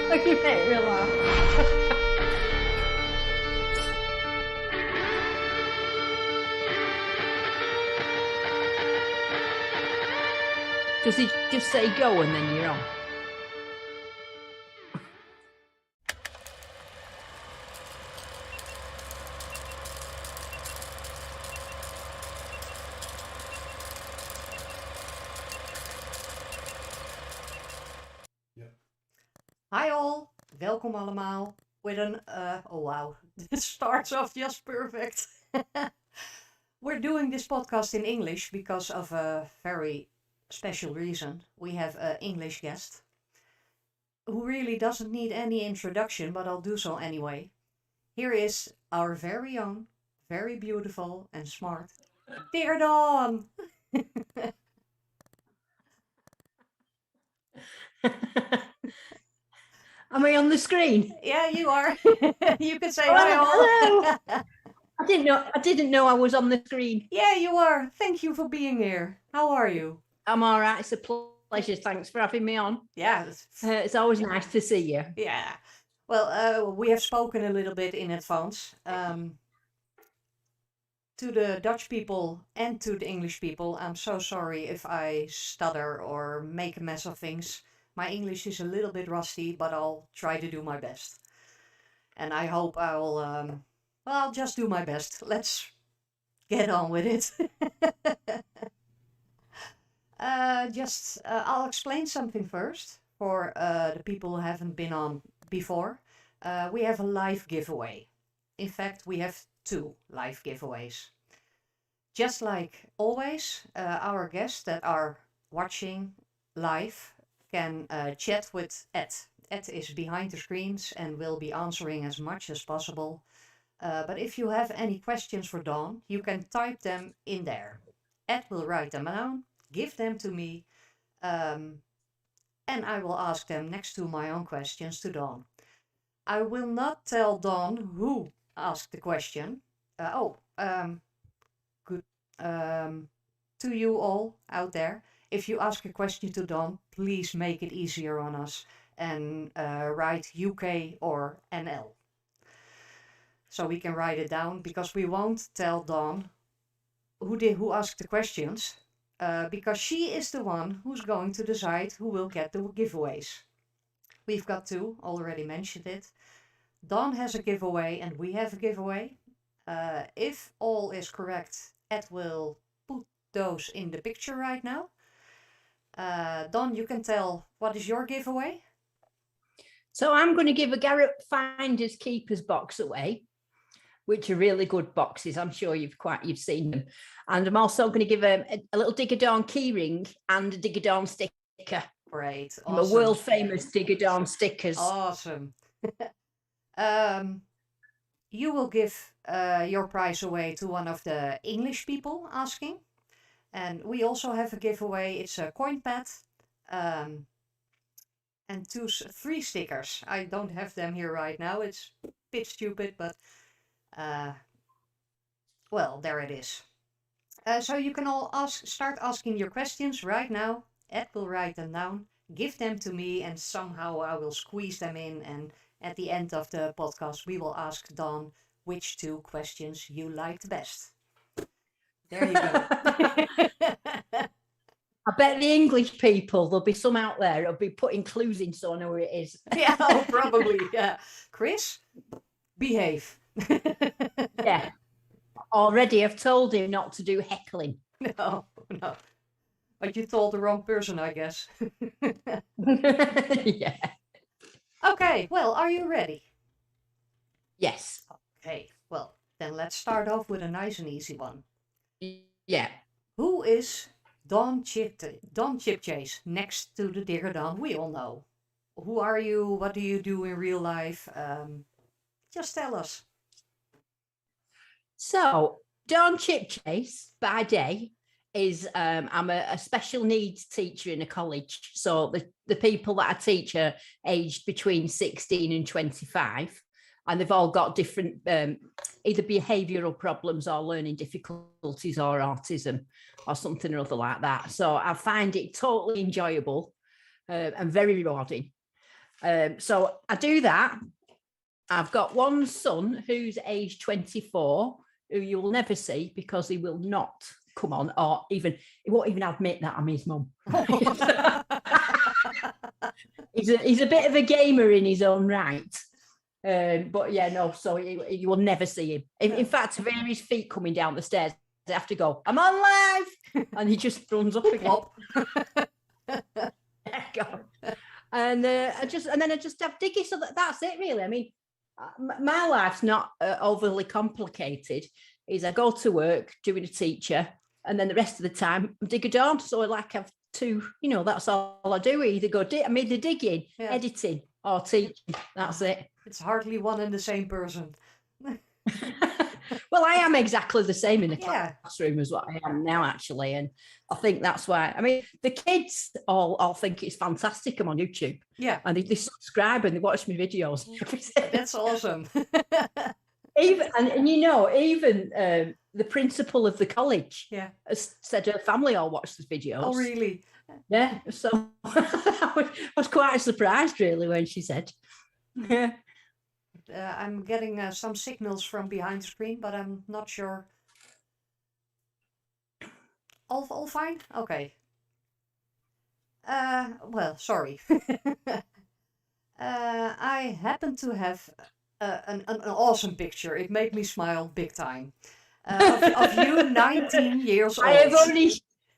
You make me laugh. Does he just say go and then you're on? Hi all, welkom allemaal. With an, oh wow, this starts off just perfect. We're doing this podcast in English because of a very special reason. We have an English guest who really doesn't need any introduction, but I'll do so anyway. Here is our very own, very beautiful and smart Digger Dawn. Am I on the screen? Yeah, you are. You can say Oh, hi all. hello. I didn't know I was on the screen. Yeah, you are. Thank you for being here. How are you? I'm all right. It's a pleasure. Thanks for having me on. Yeah, It's always nice to see you. yeah. Well, we have spoken a little bit in advance. To the Dutch people and to the English people, I'm so sorry if I stutter or make a mess of things. My English is a little bit rusty, but I'll try to do my best. And I hope I'll just do my best. Let's get on with it. I'll explain something first for the people who haven't been on before. We have a live giveaway. In fact, we have two live giveaways. Just like always, our guests that are watching live can chat with Ed. Ed is behind the screens and will be answering as much as possible. But if you have any questions for Dawn, you can type them in there. Ed will write them down, give them to me, and I will ask them next to my own questions to Dawn. I will not tell Dawn who asked the question. Good. To you all out there, if you ask a question to Dawn, please make it easier on us and write UK or NL. So we can write it down because we won't tell Dawn who asked the questions because she is the one who's going to decide who will get the giveaways. We've got two, already mentioned it. Dawn has a giveaway and we have a giveaway. If all is correct, Ed will put those in the picture right now. Dawn, you can tell what is your giveaway? So I'm going to give a Garrett Finders Keepers box away, which are really good boxes. I'm sure you've seen them. And I'm also going to give a little Digger Dawn keyring and a Digger Dawn sticker. Great. Awesome. The world famous Digger Dawn stickers. Awesome. You will give your prize away to one of the English people asking. And we also have a giveaway. It's a coin pad and three stickers. I don't have them here right now. It's a bit stupid, but well, there it is. So you can all start asking your questions right now. Ed will write them down, give them to me, and somehow I will squeeze them in. And at the end of the podcast, we will ask Dawn which two questions you liked best. There you go. I bet the English people, there'll be some out there, will be putting clues in so I know where it is. Yeah, probably. Yeah. Chris, behave. Yeah. Already I've told him not to do heckling. No. But you told the wrong person, I guess. Yeah. Okay, well, are you ready? Yes. Okay, well, then let's start off with a nice and easy one. Yeah. Who is Dawn Chipchase next to the Digger Dawn? We all know. Who are you? What do you do in real life? Just tell us. So, Dawn Chipchase by day is I'm a special needs teacher in a college. So the people that I teach are aged between 16 and 25. And they've all got different either behavioural problems or learning difficulties or autism or something or other like that. So I find it totally enjoyable and very rewarding. So I do that. I've got one son who's age 24, who you'll never see because he will not come on, or even he won't even admit that I'm his mum. He's a bit of a gamer in his own right. But yeah, no, so you will never see him. In fact, if I hear his feet coming down the stairs, I have to go, I'm on live, and he just runs up again. And I just have Diggy. So that's it, really. I mean, my life's not overly complicated. Is I go to work doing a teacher, and then the rest of the time I'm Digger Dawn. So I like have two, that's all I do. Either go the digging, editing, or teaching. That's it. It's hardly one and the same person. Well, I am exactly the same in the classroom as what I am now, actually. And I think that's why, I mean, the kids all think it's fantastic. I'm on YouTube. Yeah. And they subscribe and they watch my videos. That's awesome. Even the principal of the college has said her family all watch the videos. Oh, really? Yeah. So I was quite surprised, really, when she said. Yeah. I'm getting some signals from behind the screen, but I'm not sure. All fine? Okay. Well, sorry. I happen to have an awesome picture. It made me smile big time. Of you 19 years old.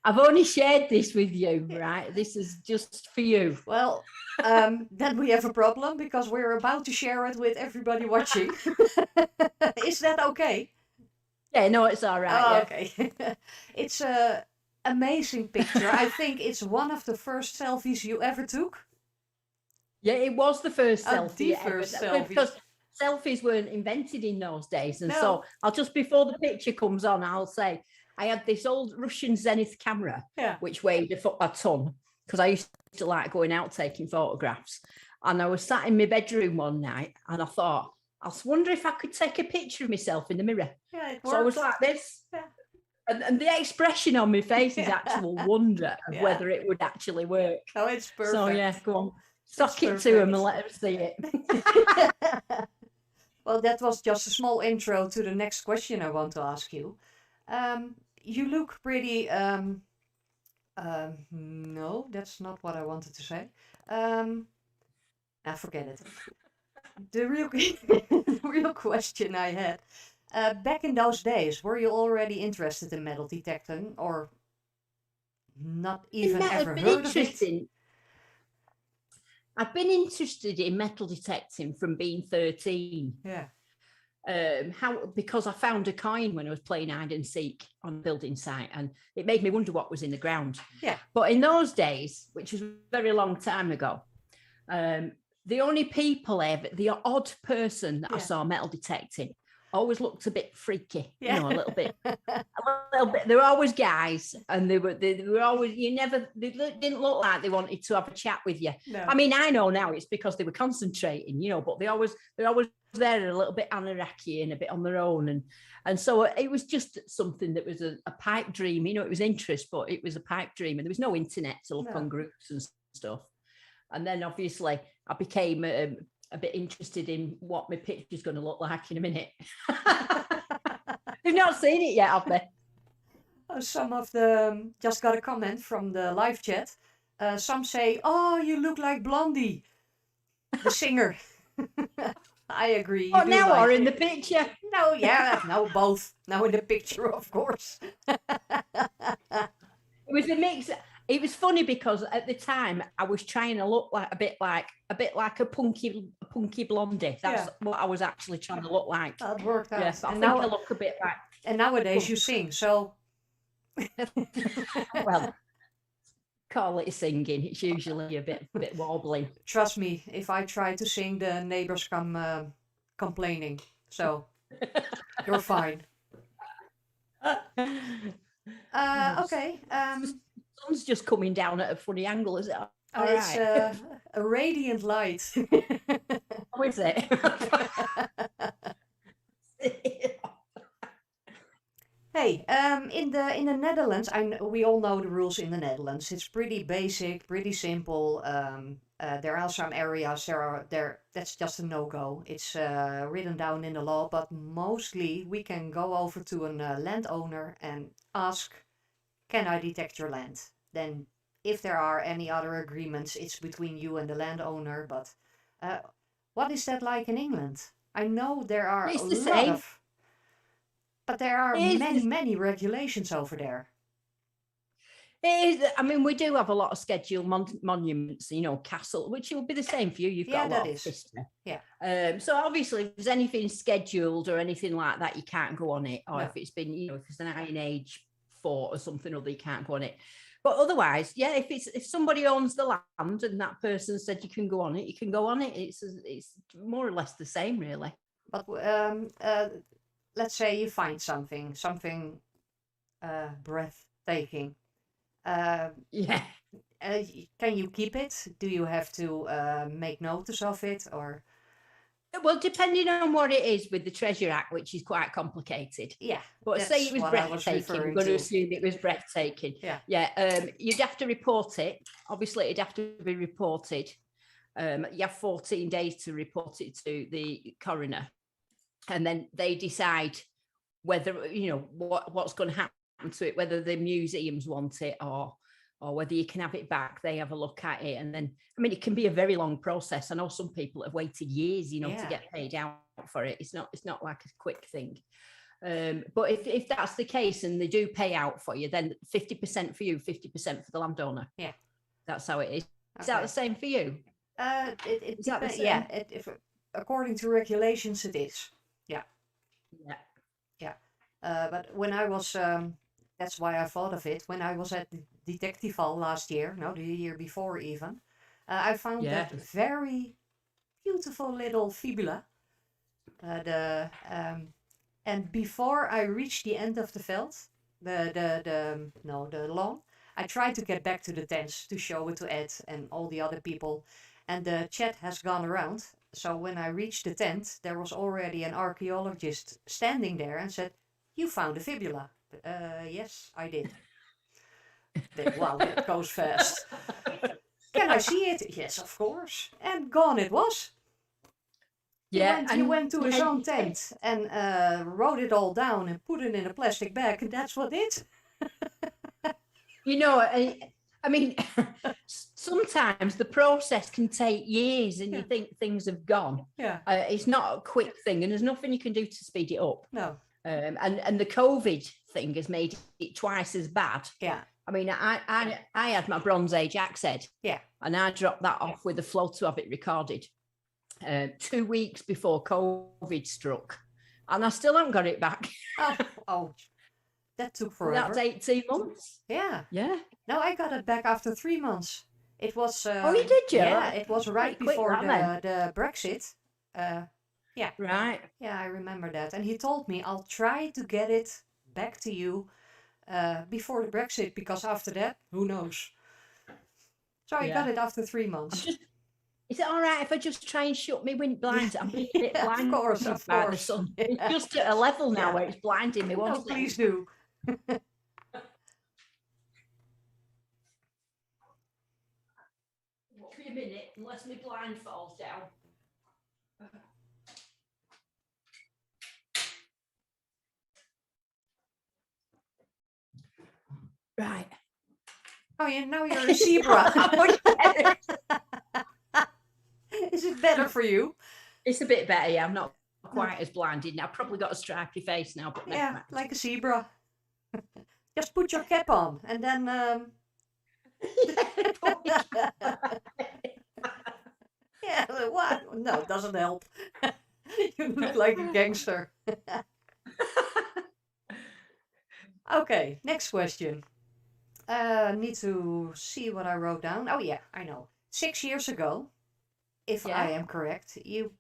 I've only shared this with you, right? This is just for you. Well, then we have a problem because we're about to share it with everybody watching. Is that okay? Yeah, no, it's all right. Oh, okay. It's an amazing picture. I think it's one of the first selfies you ever took. Yeah, it was the first selfie. The first selfie. Because selfies weren't invented in those days. And so I'll just, before the picture comes on, I'll say, I had this old Russian Zenith camera, which weighed a ton, because I used to like going out taking photographs. And I was sat in my bedroom one night and I thought, I wonder if I could take a picture of myself in the mirror. Yeah, it so I was like this. Yeah. And the expression on my face is actual wonder of whether it would actually work. Oh, it's perfect. So yeah, go on. Sock it to them and let them see it. Well, that was just a small intro to the next question I want to ask you. You look pretty, no, that's not what I wanted to say. Forget it. The real question I had, back in those days, were you already interested in metal detecting or not even ever heard of it? I've been interested in metal detecting from being 13. Yeah. Because I found a coin when I was playing hide and seek on a building site, and it made me wonder what was in the ground. Yeah. But in those days, which was a very long time ago, the only people the odd person that I saw metal detecting always looked a bit freaky, a little bit. They were always guys, and they were always, they didn't look like they wanted to have a chat with you. No. I mean, I know now it's because they were concentrating, but they're always there a little bit anarchy and a bit on their own. And so it was just something that was a pipe dream, it was interest, but it was a pipe dream, and there was no internet to look on groups and stuff. And then obviously I became a bit interested in what my picture's going to look like in a minute. They've not seen it yet, have they? Some of the, just got a comment from the live chat. Some say, oh, you look like Blondie, the singer. I agree. Oh, now or in the picture? No, both. Now in the picture, of course. It was a mix. It was funny because at the time I was trying to look like a bit like a punky blondie. That's what I was actually trying to look like. That worked out. Yes, I think I look a bit like. And nowadays you sing, so. Well, call it singing. It's usually a bit wobbly. Trust me, if I try to sing, the neighbors come complaining. So you're fine. Okay. Sun's just coming down at a funny angle, is it? It's a radiant light. How is it? Hey, in the Netherlands, we all know the rules in the Netherlands. It's pretty basic, pretty simple. There are some areas that's just a no-go. It's written down in the law, but mostly we can go over to a landowner and ask, can I detect your land? Then if there are any other agreements, it's between you and the landowner. But what is that like in England? I know there are It's a the lot same. of, but there are It is many, the many regulations over there. It is, I mean, we do have a lot of scheduled monuments, castle, which will be the same for you. You've got a lot of history. Yeah. So obviously, if there's anything scheduled or anything like that, you can't go on it. Or No. if it's been, if it's an Iron Age fort or something other, you can't go on it. But otherwise, yeah, if somebody owns the land and that person said you can go on it, you can go on it. It's more or less the same, really. But let's say you find something breathtaking. Yeah. Can you keep it? Do you have to make notice of it, or? Well, depending on what it is with the Treasure Act, which is quite complicated. Yeah. But say it was breathtaking, we're going to assume it was breathtaking. Yeah. You'd have to report it. Obviously, it'd have to be reported. You have 14 days to report it to the coroner. And then they decide whether, what's going to happen to it, whether the museums want it or whether you can have it back. They have a look at it. And then, I mean, it can be a very long process. I know some people have waited years, to get paid out for it. It's not like a quick thing. But if that's the case and they do pay out for you, then 50% for you, 50% for the landowner. Yeah. That's how it is. Is that the same for you? It depends. Yeah. According to regulations, it is. Yeah. Yeah. Yeah. But when I was, that's why I thought of it. When I was at the Detectival last year, no, the year before even, I found that very beautiful little fibula. And before I reached the end of the veld, the lawn, I tried to get back to the tents to show it to Ed and all the other people, and the chat has gone around. So when I reached the tent, there was already an archaeologist standing there and said, "You found a fibula." Yes, I did. Wow, that goes fast. Can I see it? Yes, of course. And gone it was. He went to his own tent and wrote it all down and put it in a plastic bag, and that's what it. I mean, sometimes the process can take years and you think things have gone. Yeah. It's not a quick thing and there's nothing you can do to speed it up. No. And the COVID thing has made it twice as bad. Yeah. I mean, I had my Bronze Age axe head. Yeah. And I dropped that off with a flow to have it recorded 2 weeks before COVID struck. And I still haven't got it back. Oh. That took forever. That's 18 months. Yeah. Yeah. No, I got it back after 3 months. It was... oh, you did, Yeah, it was right before the Brexit. Yeah. Right. Yeah, I remember that. And he told me, I'll try to get it back to you before the Brexit, because after that, who knows? So I got it after 3 months. Is it all right if I just try and shut my wind blinds? I'm a bit blind. Of course. The sun. Yeah. It's just at a level now where it's blinding me. No, please do. Wait a minute, unless my blind falls down. Right. Oh, yeah, now you're a zebra. Is it better for you? It's a bit better, yeah. I'm not quite as blinded now. I've probably got a stripy face now, but yeah, like a zebra. Just put your cap on and then... Yeah, what? No, it doesn't help. You look like a gangster. Okay, next question. Need to see what I wrote down. Oh yeah, I know. 6 years ago, if I am correct, you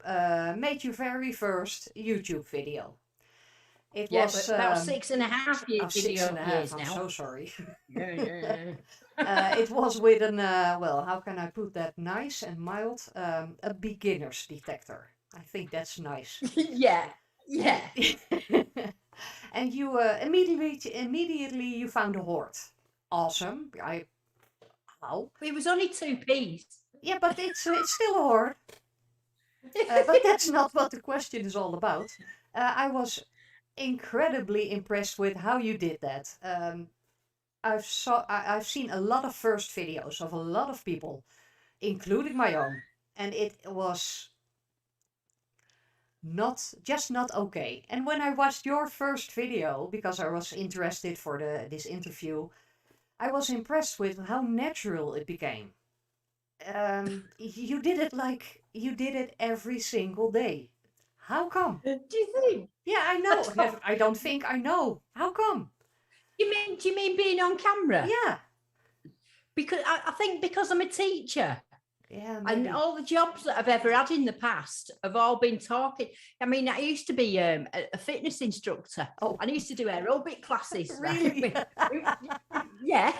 made your very first YouTube video. It was about 6.5 years. 6.5. I'm now. so sorry. Yeah. It was with an well, how can I put that nice and mild? A beginner's detector. I think that's nice. Yeah. And you immediately you found a hoard. Awesome. How? It was only 2p's. Yeah, but it's still a hoard. But that's not what the question is all about. I was incredibly impressed with how you did that. I've seen a lot of first videos of a lot of people, including my own, and it was not okay. And when I watched your first video, because I was interested for this interview, I was impressed with how natural it became. You did it like you did it every single day. How come? Do you think? Yeah, I know. I don't think I know. How come? Do you mean being on camera? Yeah. Because I think because I'm a teacher. Yeah, maybe. And all the jobs that I've ever had in the past have all been talking. I mean, I used to be a fitness instructor. Oh. And I used to do aerobic classes. Really? Yeah.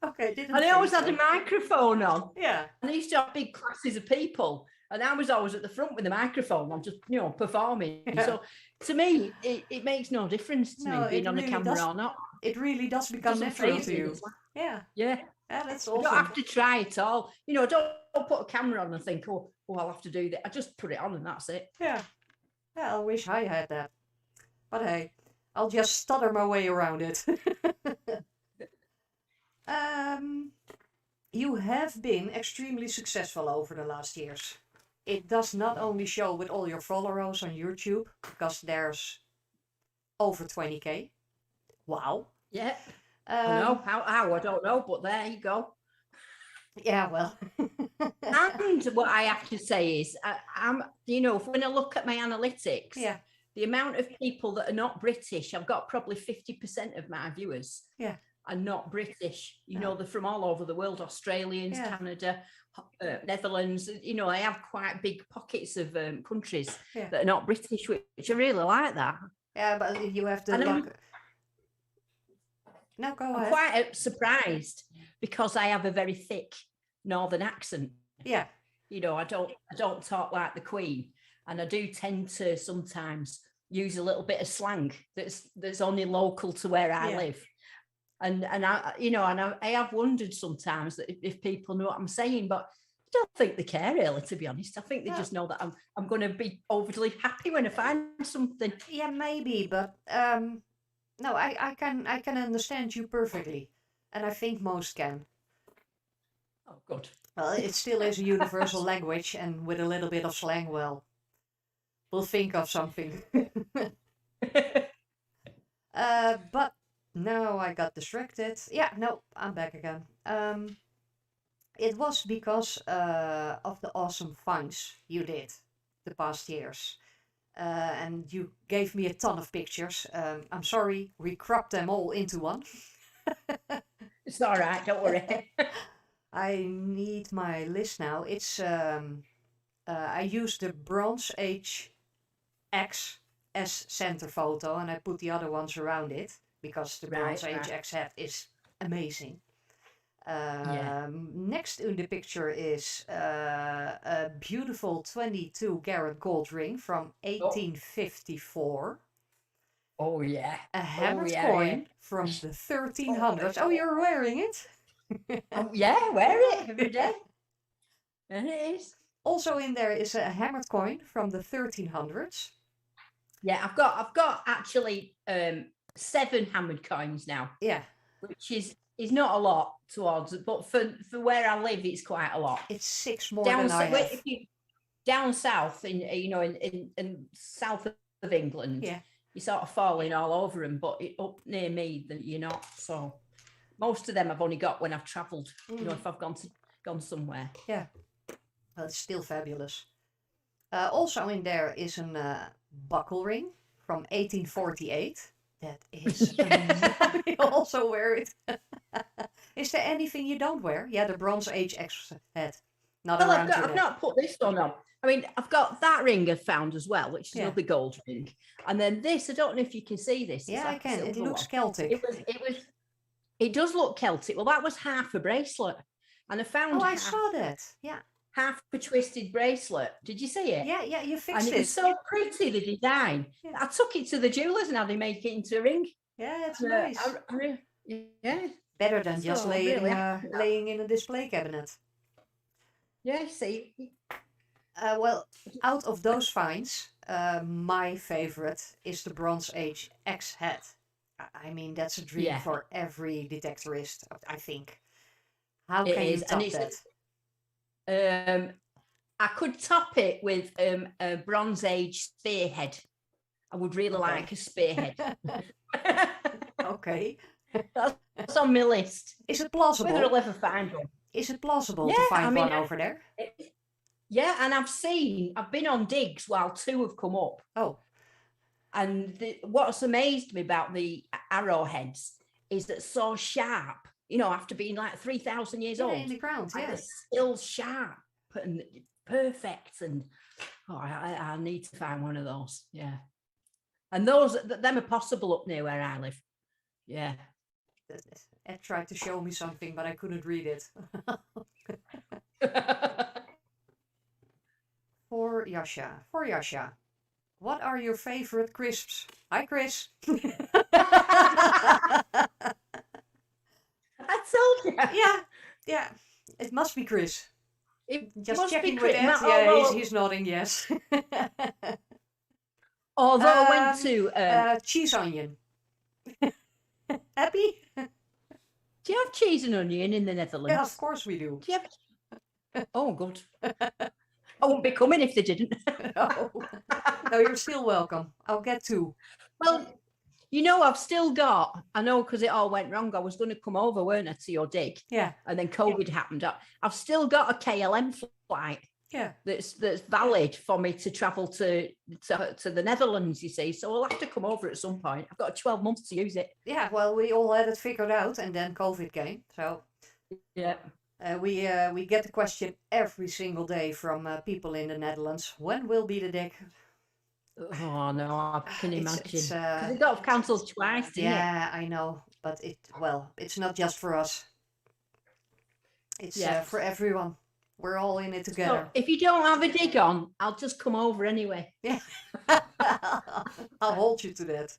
Okay, didn't And I always think had a microphone on. Yeah. And I used to have big classes of people. And I was always at the front with the microphone. I'm just, performing. Yeah. So to me, it makes no difference to me being on the camera or not. It really does become natural to you. Yeah. Yeah. Yeah, that's I awesome. don't have to try it all. Don't put a camera on and think, oh, I'll have to do that. I just put it on and that's it. Yeah. Yeah, I wish I had that. But hey, I'll just stutter my way around it. You have been extremely successful over the last years. It does not only show with all your followers on YouTube, because there's over 20K. Wow. Yeah. I know. How? I don't know, but there you go. Yeah, well. And what I have to say is, I'm, when I look at my analytics, the amount of people that are not British, I've got probably 50% of my viewers are not British. They're from all over the world, Australians, Canada, Netherlands. I have quite big pockets of countries that are not British, which I really like that. Yeah, but you have to look. No, go ahead. I'm quite surprised because I have a very thick northern accent. Yeah. I don't talk like the Queen, and I do tend to sometimes use a little bit of slang that's only local to where I live. And I have wondered sometimes that if people know what I'm saying, but I don't think they care really, to be honest. I think they just know that I'm going to be overly happy when I find something. Yeah, maybe, but no, I can understand you perfectly, and I think most can. Oh, good. Well, it still is a universal language, and with a little bit of slang, well, we'll think of something. But no, I got distracted. Yeah, no, I'm back again. It was because of the awesome finds you did the past years. And you gave me a ton of pictures. I'm sorry, we cropped them all into one. It's all right, don't worry. I need my list now. It's I used the Bronze Age X as center photo, and I put the other ones around it because the Bronze Age X hat is amazing. Next in the picture is a beautiful 22 carat gold ring from 1854. Oh yeah. A hammered coin from the 1300s. Oh, you're wearing it? Yeah, wear it every day. And it is. Also in there is a hammered coin from the 1300s. Yeah, I've got actually 7 hammered coins now. Yeah. Which is not a lot towards it, but for where I live, it's quite a lot. It's 6 more than I have. If you down south in south of England, you're sort of falling all over them, but up near me, you're not. So most of them I've only got when I've travelled. If I've gone somewhere. Yeah, well, it's still fabulous. Also in there is a buckle ring from 1848. That is I also wear it. Is there anything you don't wear? Yeah, the Bronze Age X head. I've not put this one on. I mean, I've got that ring I've found as well, which is another gold ring. And then this, I don't know if you can see this. Yeah, I can. It looks Celtic. It does look Celtic. Well, that was half a bracelet. And I found I saw that. Yeah. Half a twisted bracelet. Did you see it? Yeah, you fixed it. And it was so pretty, the design. Yeah. I took it to the jewellers and now they make it into a ring. Yeah, it's nice. Yeah. Better than just laying in a display cabinet. Yeah, see. Well, out of those finds, my favorite is the Bronze Age axe head. I mean, that's a dream Yeah, for every detectorist, I think. How it can you is. And top it's that? I could top it with a Bronze Age spearhead. I would really Okay. like a spearhead. Okay. That's on my list. Is it Whether plausible? I'll ever find one. Is it plausible to Yeah, I find mean, one over there? yeah, and I've been on digs while two have come up. Oh, And what's amazed me about the arrowheads is that so sharp, after being like 3,000 years yeah, in old, the ground, like yeah. they're still sharp and perfect. And I need to find one of those. Yeah. And them are possible up near where I live. Yeah. Ed tried to show me something, but I couldn't read it. For Yasha, what are your favorite crisps? Hi, Chris. I told you. Yeah. It must be Chris. It Just must checking be with Ed. Yeah, although, he's nodding yes. I went to. Cheese onion. Happy? Do you have cheese and onion in the Netherlands? Yeah, of course we do. Do you have? Oh, good. I wouldn't be coming if they didn't. No. No, you're still welcome. I'll get two. Well, I've still got, I know because it all went wrong. I was going to come over, weren't I, to your dig? Yeah. And then COVID happened. I've still got a KLM flight. Yeah. That's valid for me to travel to the Netherlands, you see. So I'll have to come over at some point. I've got 12 months to use it. Yeah, well, we all had it figured out, and then COVID came. So yeah, we get the question every single day from people in the Netherlands: when will be the dig? Oh no, I can imagine. Because it got cancelled twice, didn't it? Yeah, I know, but it's not just for us. It's for everyone. We're all in it together. So if you don't have a dig on, I'll just come over anyway. Yeah, I'll hold you to that.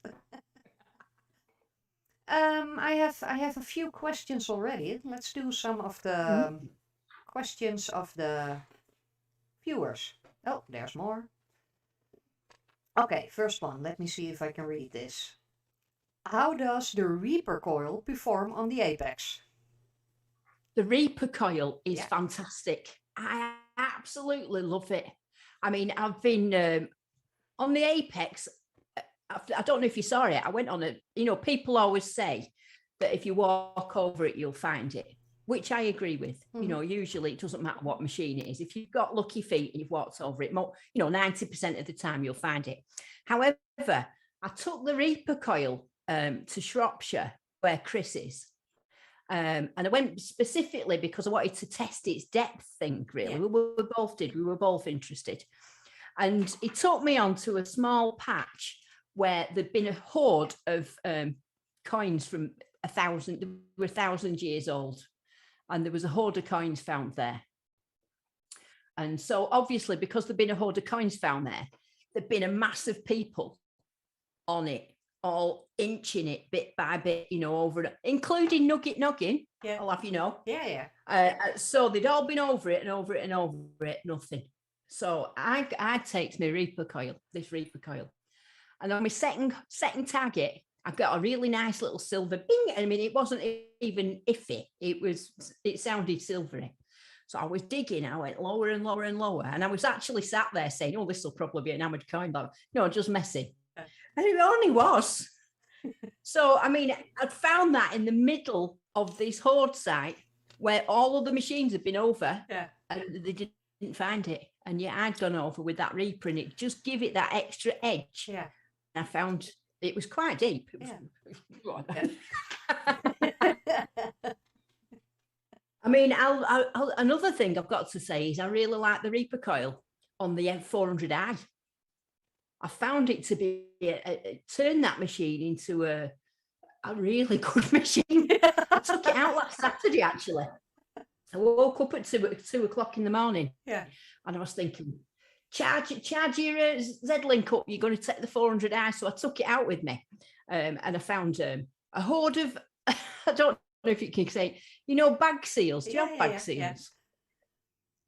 I have a few questions already. Let's do some of the questions of the viewers. Oh, there's more. Okay, first one. Let me see if I can read this. How does the Reaper coil perform on the Apex? The Reaper coil is fantastic. I absolutely love it. I mean, I've been on the Apex. I don't know if you saw it. I went on it. People always say that if you walk over it, you'll find it, which I agree with. Usually it doesn't matter what machine it is. If you've got lucky feet and you've walked over it, 90% of the time you'll find it. However, I took the Reaper coil to Shropshire, where Chris is. And I went specifically because I wanted to test its depth thing, really. Yeah. We were both interested. And he took me on to a small patch where there'd been a hoard of coins from 1,000 years old. And there was a hoard of coins found there. And so obviously, because there'd been a hoard of coins found there, there'd been a mass of people on it, all inching it bit by bit, over it, including Nugget Noggin. Yeah. I'll have you know. Yeah. So they'd all been over it and over it and over it, nothing. So I take my Reaper coil, and on my second target, I've got a really nice little silver bing. I mean, it wasn't even iffy. It sounded silvery. So I was digging, I went lower and lower and lower. And I was actually sat there saying, oh, this will probably be an enamoured coin, but no, just messing. And it only was. So, I mean, I'd found that in the middle of this hoard site where all of the machines had been over and they didn't find it. And yet I'd gone over with that Reaper and it just give it that extra edge. Yeah. And I found it was quite deep. I mean, another thing I've got to say is I really like the Reaper coil on the M400i. I found it to be turn that machine into a really good machine. I took it out last Saturday, actually. I woke up at 2 o'clock in the morning. Yeah. And I was thinking, charge your Z-Link up. You're going to take the 400i. So I took it out with me. And I found a hoard of, I don't know if you can say, bag seals. Do you have bag seals?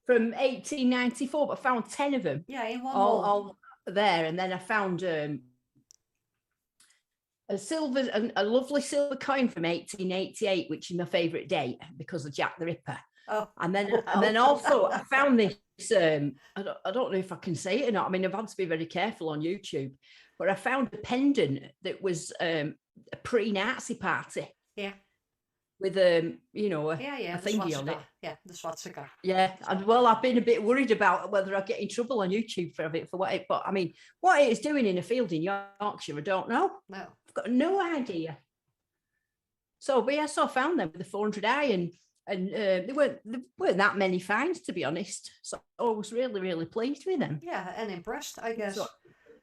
from 1894, but I found 10 of them. Yeah, in one hole. All there. And then I found a lovely silver coin from 1888, which is my favourite date because of Jack the Ripper. Oh, and then also I found this. I don't know if I can say it or not. I mean, I've had to be very careful on YouTube, but I found a pendant that was a pre-Nazi party. Yeah. With a thingy on it. Yeah, the swastika. Yeah, and well, I've been a bit worried about whether I get in trouble on YouTube for what it. But I mean, what it is doing in a field in Yorkshire, I don't know. No, I've got no idea. So, but yeah, so I found them with the 400i, and they weren't that many finds, to be honest. So I was really, really pleased with them. Yeah, and impressed, I guess.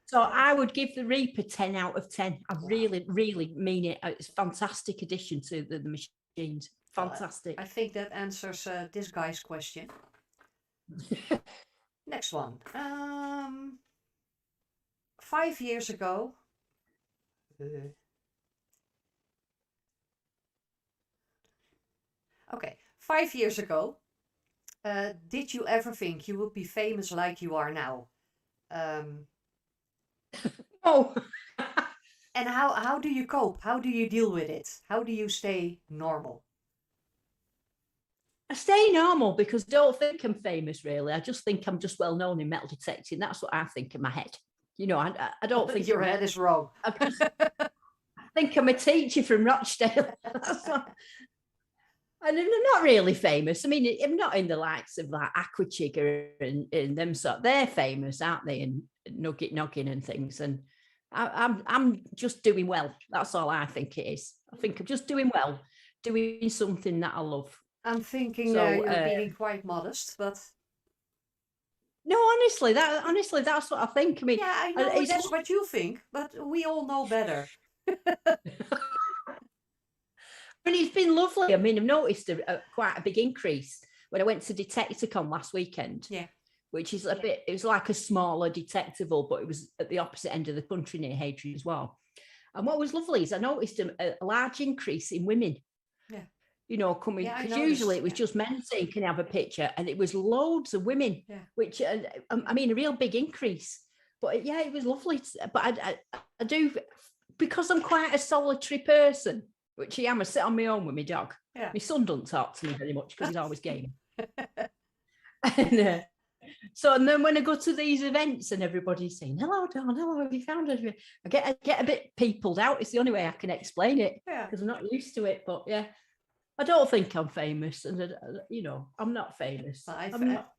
So I would give the Reaper 10 out of 10. I really, really mean it. It's a fantastic addition to the machines. Fantastic. I think that answers this guy's question. Next one. 5 years ago. Okay, 5 years ago. Did you ever think you would be famous like you are now? Oh. And how do you cope? How do you deal with it? How do you stay normal? I stay normal because I don't think I'm famous, really. I just think I'm just well known in metal detecting. That's what I think in my head. You know, I don't think your head is wrong. I think I'm a teacher from Rochdale. And I'm not really famous. I mean, I'm not in the likes of like Aquachigger and them sort. They're famous, aren't they? And Nugget Noggin and things. And I'm just doing well. That's all I think it is. I think I'm just doing well, doing something that I love. I'm thinking you're being quite modest, but no, honestly, that's what I think. I mean, yeah, I know that's what you think, but we all know better. I mean, it's been lovely. I mean, I've noticed quite a big increase when I went to Detecticon last weekend. Yeah. Which is it was like a smaller detectable, but it was at the opposite end of the country near Hadrian as well. And what was lovely is I noticed a large increase in women. Yeah. You know, coming, because usually it was just men saying, can I have a picture? And it was loads of women, which, I mean, a real big increase. But yeah, it was lovely. But I do, because I'm quite a solitary person, which I am, I sit on my own with my dog. Yeah. My son doesn't talk to me very much because he's always gaming. And and then when I go to these events and everybody's saying, hello, Dawn, hello, have you found us? I get a bit peopled out. It's the only way I can explain it because I'm not used to it. But yeah, I don't think I'm famous. And, I'm not famous. I'm not,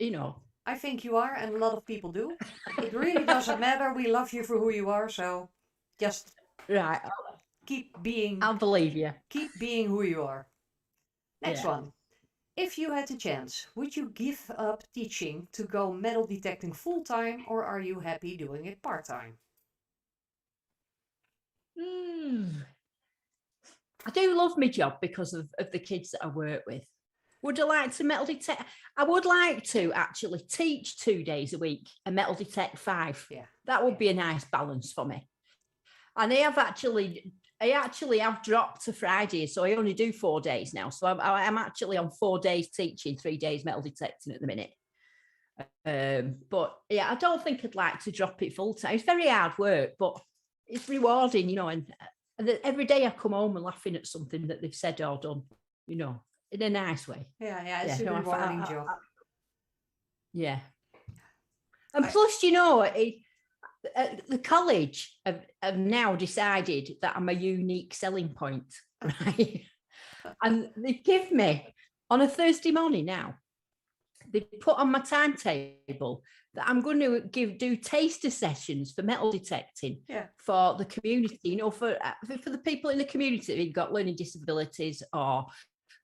I think you are, and a lot of people do. It really doesn't matter. We love you for who you are. So just keep being. I'll believe you. Keep being who you are. Next one. If you had the chance, would you give up teaching to go metal detecting full-time, or are you happy doing it part-time? I do love my job because of the kids that I work with. Would I like to metal detect? I would like to actually teach 2 days a week and metal detect 5. Yeah. That would be a nice balance for me. And I actually have dropped to Friday, so I only do 4 days now. So I'm actually on 4 days teaching, 3 days metal detecting at the minute. But yeah, I don't think I'd like to drop it full time. It's very hard work, but it's rewarding, and every day I come home and laughing at something that they've said or done, in a nice way. Yeah, it's a rewarding job. Yeah. And plus, the college have now decided that I'm a unique selling point, right? And they give me, on a Thursday morning now, they put on my timetable that I'm going to do taster sessions for metal detecting for the community, for the people in the community who've got learning disabilities or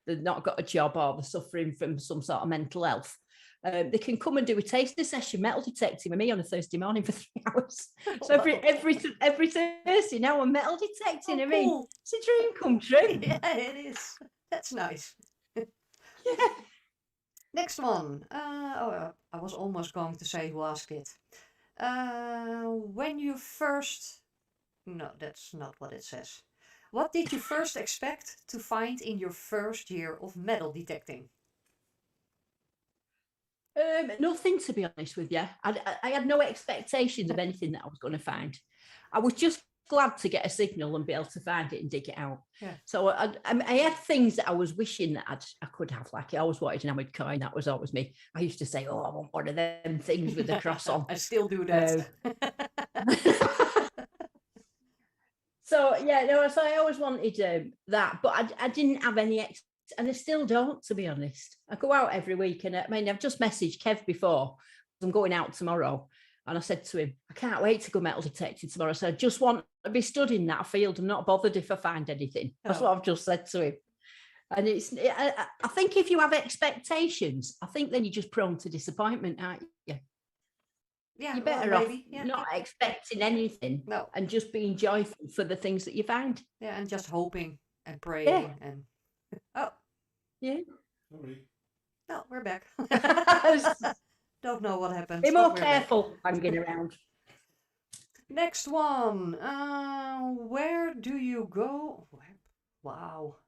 they've not got a job or they're suffering from some sort of mental health. They can come and do a taster session metal detecting with me on a Thursday morning for 3 hours. So every Thursday now I'm metal detecting. Oh, I mean, cool. it's a dream come true. Yeah, it is. That's nice. Yeah. Next one. I was almost going to say who asked it. When you first... No, that's not what it says. What did you first expect to find in your first year of metal detecting? Nothing, to be honest with you. I had no expectations of anything that I was going to find. I was just glad to get a signal and be able to find it and dig it out. Yeah. So I had things that I was wishing that I could have. Like I always wanted an hammered coin. That was always me. I used to say, "Oh, I want one of them things with the cross on." I still do that. So yeah, no. So I always wanted that, but I didn't have any and I still don't, to be honest. I go out every week, and I mean, I've just messaged Kev before. I'm going out tomorrow, and I said to him, I can't wait to go metal detecting tomorrow. So I just want to be stood in that field. I'm not bothered if I find anything. That's what I've just said to him. And I think if you have expectations, I think then you're just prone to disappointment, aren't you? Yeah, you're better off not expecting anything and just being joyful for the things that you find. Yeah, and just hoping and praying and yeah. No, we're back. Don't know what happened. Be more careful hanging around. Next one. Where do you go? Wow.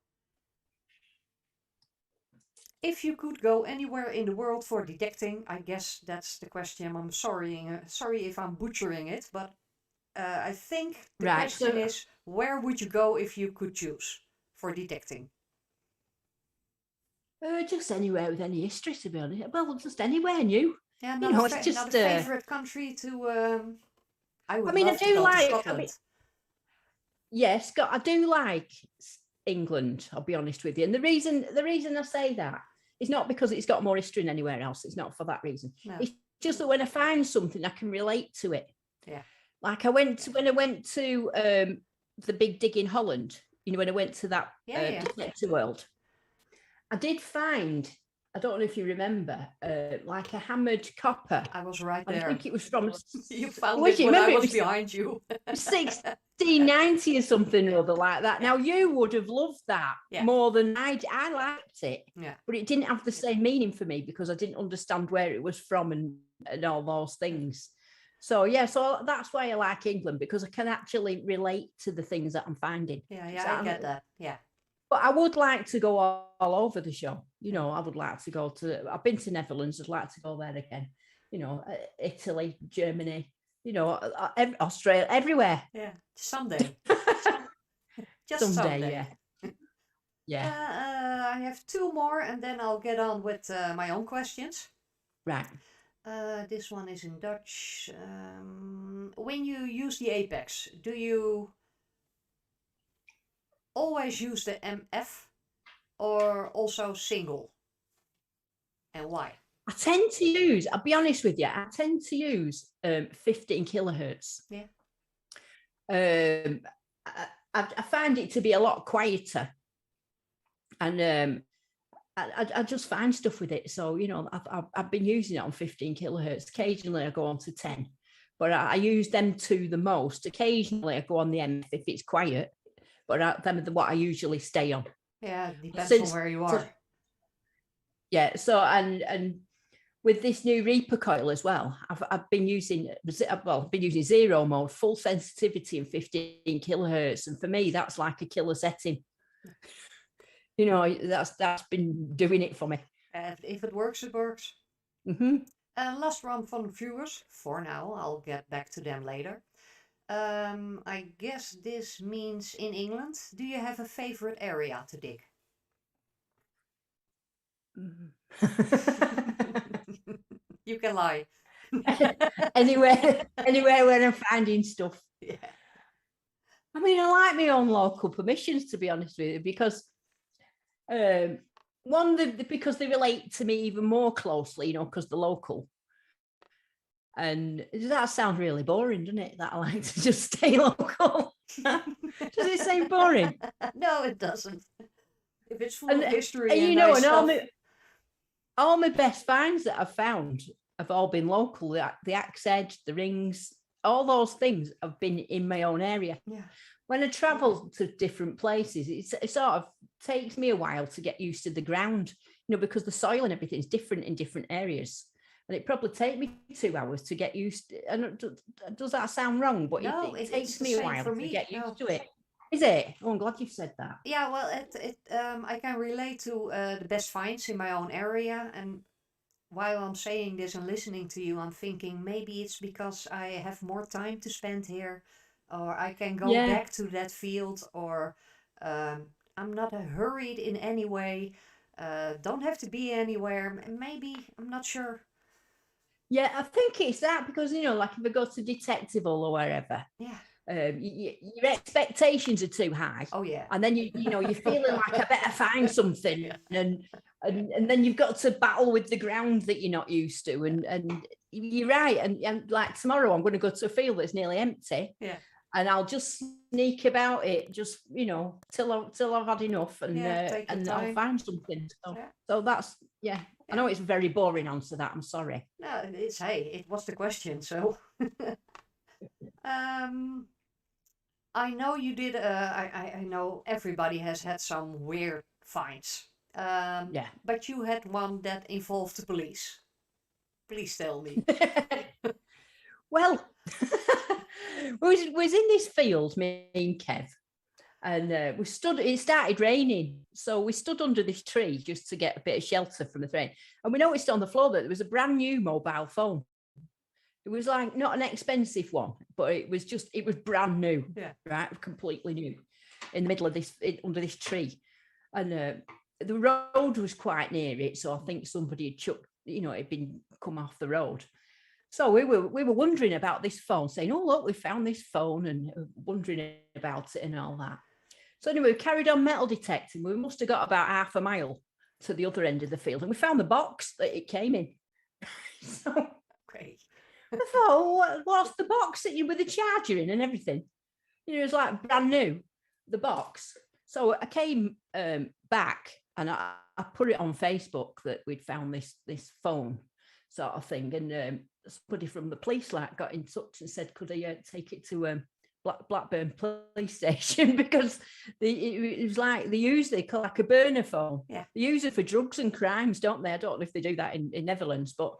If you could go anywhere in the world for detecting, I guess that's the question. I'm sorry if I'm butchering it, but I think the question is, where would you go if you could choose for detecting? Just anywhere with any history, to be honest. Well, just anywhere new. Yeah, it's just not a favorite country to. I mean, I do like Scotland. Yes, I do like England. I'll be honest with you, and the reason I say that is not because it's got more history than anywhere else. It's not for that reason. No. It's just that when I find something, I can relate to it. Yeah. Like when I went to the big dig in Holland. You know, when I went to that detector world. I did find, I don't know if you remember, like a hammered copper. I was right there. I think it was from... You found it when I was behind you. 1690 or something or other like that. Now, you would have loved that more than I liked it. Yeah. But it didn't have the same meaning for me because I didn't understand where it was from and all those things. So, so that's why I like England, because I can actually relate to the things that I'm finding. Yeah, I get that. Yeah. But I would like to go all over the show. You know, I would like to go I've been to Netherlands. I'd like to go there again. You know, Italy, Germany, you know, Australia, everywhere. Yeah, someday. Just someday. Yeah. I have two more and then I'll get on with my own questions. Right. This one is in Dutch. When you use the apex, do you always use the MF or also single? And why? I tend to use, I'll be honest with you, 15 kilohertz. Yeah. I find it to be a lot quieter. And I just find stuff with it. So, you know, I've been using it on 15 kilohertz. Occasionally I go on to 10, but I use them two the most. Occasionally I go on the MF if it's quiet. But them are what I usually stay on. Yeah, depends on where you are. So and with this new Reaper coil as well, I've been using zero mode, full sensitivity and 15 kilohertz, and for me that's like a killer setting. You know, that's been doing it for me. If it works, it works. Mm-hmm. Last one from viewers. For now, I'll get back to them later. I guess this means in England. Do you have a favorite area to dig? You can lie. anywhere when I'm finding stuff. Yeah. I mean, I like my own local permissions, to be honest with you, because because they relate to me even more closely, you know, because they're local. And that sounds really boring, doesn't it? That I like to just stay local. Does it sound boring? No, it doesn't. If it's full of history and you know, nice and all my best finds that I've found have all been local. The axe edge, the rings, all those things have been in my own area. Yeah. When I travel to different places, it sort of takes me a while to get used to the ground, you know, because the soil and everything is different in different areas. And it probably take me 2 hours to get used to, and does that sound wrong? But no, it takes me a while to get used to it. Is it? Oh, I'm glad you said that. Yeah, well, I can relate to the best finds in my own area, and while I'm saying this and listening to you, I'm thinking maybe it's because I have more time to spend here, or I can go Yeah. back to that field, or I'm not hurried in any way. Don't have to be anywhere. Maybe I'm not sure. Yeah, I think it's that because, like if I go to detectable or wherever, Yeah. your expectations are too high. Oh yeah. And then you're feeling like I better find something. Yeah. And then you've got to battle with the ground that you're not used to. And you're right. And like tomorrow I'm going to go to a field that's nearly empty. Yeah. And I'll just sneak about it, just till I've had enough, and Take your and time. I'll find something. So, Yeah. so that's yeah. I know it's a very boring answer that. I'm sorry. No, it was the question. So, I know you did. I know everybody has had some weird finds. Yeah. But you had one that involved the police. Please tell me. Well, was in this field, me and Kev, and we stood. It started raining, so we stood under this tree just to get a bit of shelter from the rain. And we noticed on the floor that there was a brand new mobile phone. It was like not an expensive one, but it was brand new, right, completely new, in the middle of this, under this tree, and the road was quite near it, so I think somebody had chucked, it'd been come off the road. So we were wondering about this phone, saying, "Oh look, we found this phone," and wondering about it and all that. So anyway, we carried on metal detecting. We must have got about half a mile to the other end of the field, and we found the box that it came in. So Okay. I thought, what's the box that you with the charger in and everything? It was like brand new, the box. So I came back and I put it on Facebook that we'd found this phone sort of thing, and somebody from the police got in touch and said, could I take it to Blackburn police station, because it was like they use it like a burner phone. Yeah. They use it for drugs and crimes, don't they? I don't know if they do that in Netherlands, but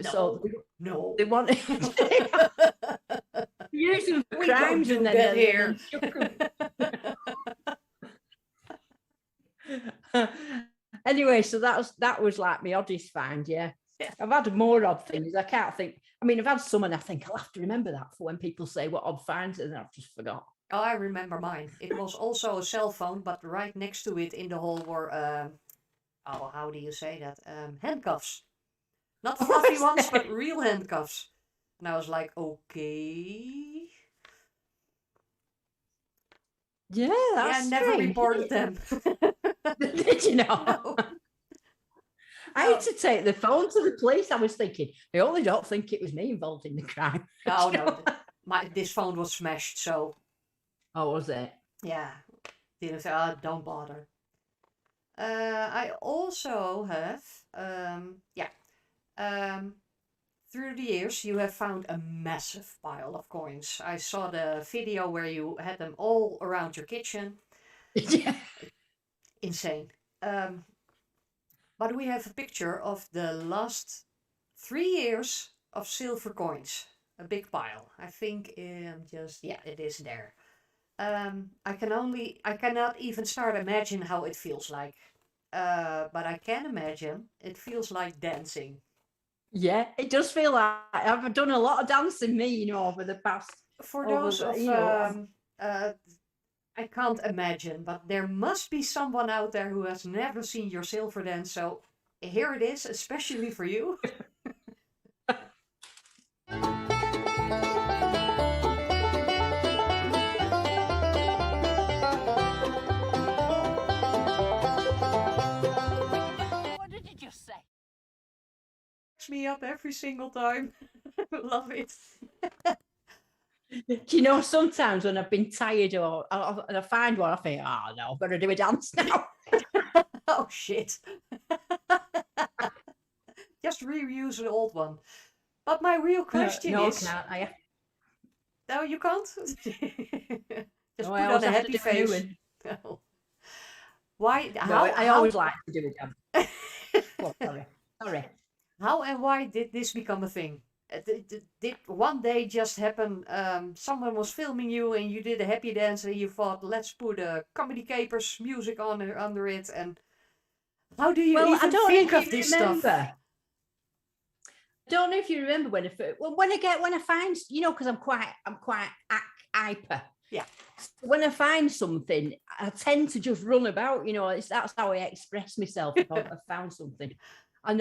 so they want use them for crimes, and then here. Anyway, so that was like my oddest find. Yeah. I've had more odd things. I can't think. I mean, I've had some, and I think I'll have to remember that for when people say what odd finds, and I've just forgot. Oh, I remember mine. It was also a cell phone, but right next to it in the hole were how do you say that? Handcuffs. Not fluffy ones, but real handcuffs. And I was like, okay. Yeah, that's I never reported them. Did you know? No. I had to take the phone to the police. I was thinking, I only don't think it was me involved in the crime. No. This phone was smashed, so. Oh, was it? Yeah. Didn't say, don't bother. I also have, through the years, you have found a massive pile of coins. I saw the video where you had them all around your kitchen. Yeah. Insane. But we have a picture of the last 3 years of silver coins. A big pile. I think it is there. I cannot even start imagine how it feels like. But I can imagine it feels like dancing. Yeah, it does feel like I've done a lot of dancing, over the past. For those of I can't imagine, but there must be someone out there who has never seen your silver dance. So here it is, especially for you. What did you just say? Me up every single time. Love it. Do you know, sometimes when I've been tired and I find one, I think, oh no, I've got to do a dance now. Oh shit. Just reuse an old one. But my real question is... No, you can't? Just put on a happy face. No. Why? I always like to do a dance. Oh, sorry. How and why did this become a thing? Did one day just happen? Someone was filming you and you did a happy dance and you thought, let's put a Comedy Capers music under it. And how do you even think of this stuff? don't know if you remember when I find, because I'm quite hyper. Yeah. So when I find something, I tend to just run about. That's how I express myself if I've found something. And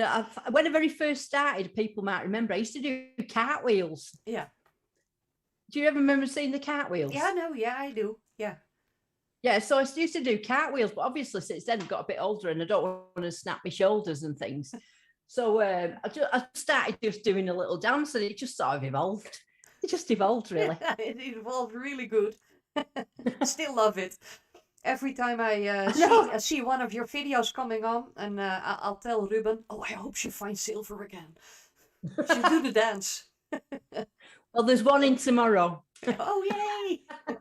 when I very first started, people might remember I used to do cartwheels. Yeah. Do you ever remember seeing the cartwheels? Yeah, no, yeah, I do. Yeah. Yeah, so I used to do cartwheels, but obviously since then I've got a bit older and I don't want to snap my shoulders and things. So I started just doing a little dance and it just sort of evolved. It just evolved, really. It evolved really good. Still love it. Every time I see one of your videos coming on, and I'll tell Ruben, oh, I hope she finds silver again. She'll do the dance. Well, there's one in tomorrow. Oh,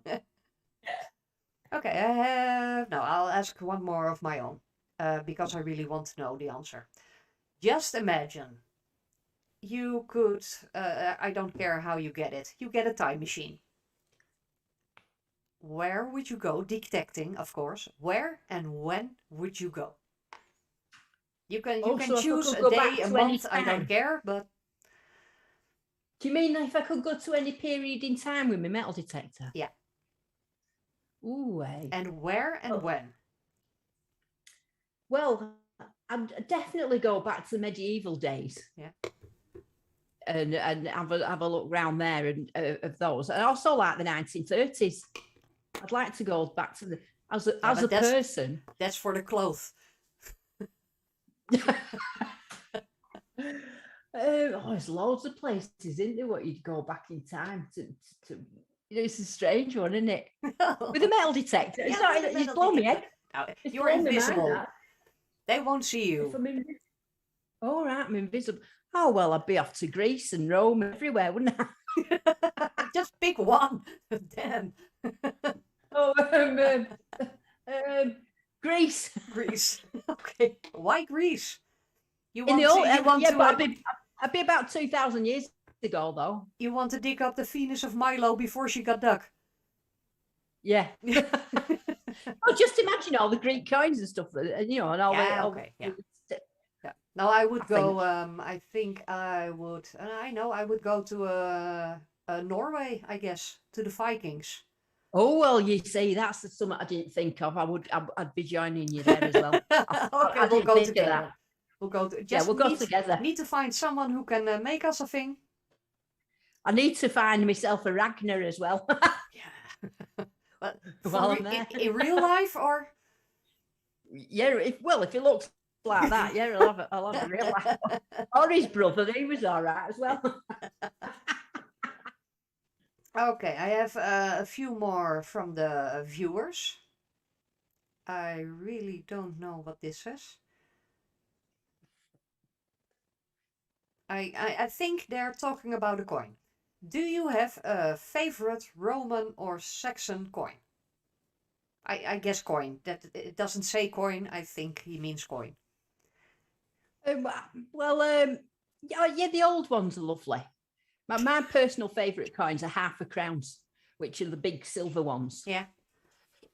yay! Okay, I'll ask one more of my own, because I really want to know the answer. Just imagine you could, I don't care how you get it, you get a time machine. Where would you go? Detecting, of course. Where and when would you go? You can choose a day, a month, I don't care, but... Do you mean if I could go to any period in time with my metal detector? Yeah. Ooh, And where and when? Well, I'd definitely go back to the medieval days. Yeah. And have a look round there and of those. And also like the 1930s. I'd like to go back to as a person. That's for the clothes. There's loads of places, isn't there, what you'd go back in time to it's a strange one, isn't it? With a metal detector. It's not, you blow me head. No, you're invisible. They won't see you. All right, I'm invisible. Oh, well, I'd be off to Greece and Rome, everywhere, wouldn't I? Just pick one. Damn. Greece. Greece. Okay. Why Greece? I'd be about 2,000 years ago, though. You want to dig up the Venus of Milo before she got dug? Yeah. Well, just imagine all the Greek coins and stuff, and all No, I would go. I think I would. I would go to Norway, I guess, to the Vikings. Oh, well, you see, that's something I didn't think of. I'd be joining you there as well. Okay, we'll go together. We'll go. We'll go together. Need to find someone who can make us a thing. I need to find myself a Ragnar as well. Yeah. In real life, or? Yeah, if he looks like that, yeah, I'll have a real life. Or his brother, he was all right as well. Okay, I have a few more from the viewers. I really don't know what this is. I think they're talking about a coin. Do you have a favorite Roman or Saxon coin? I guess coin. That it doesn't say coin. I think he means coin. Yeah, the old ones are lovely. My personal favourite coins are £0.50 which are the big silver ones. Yeah.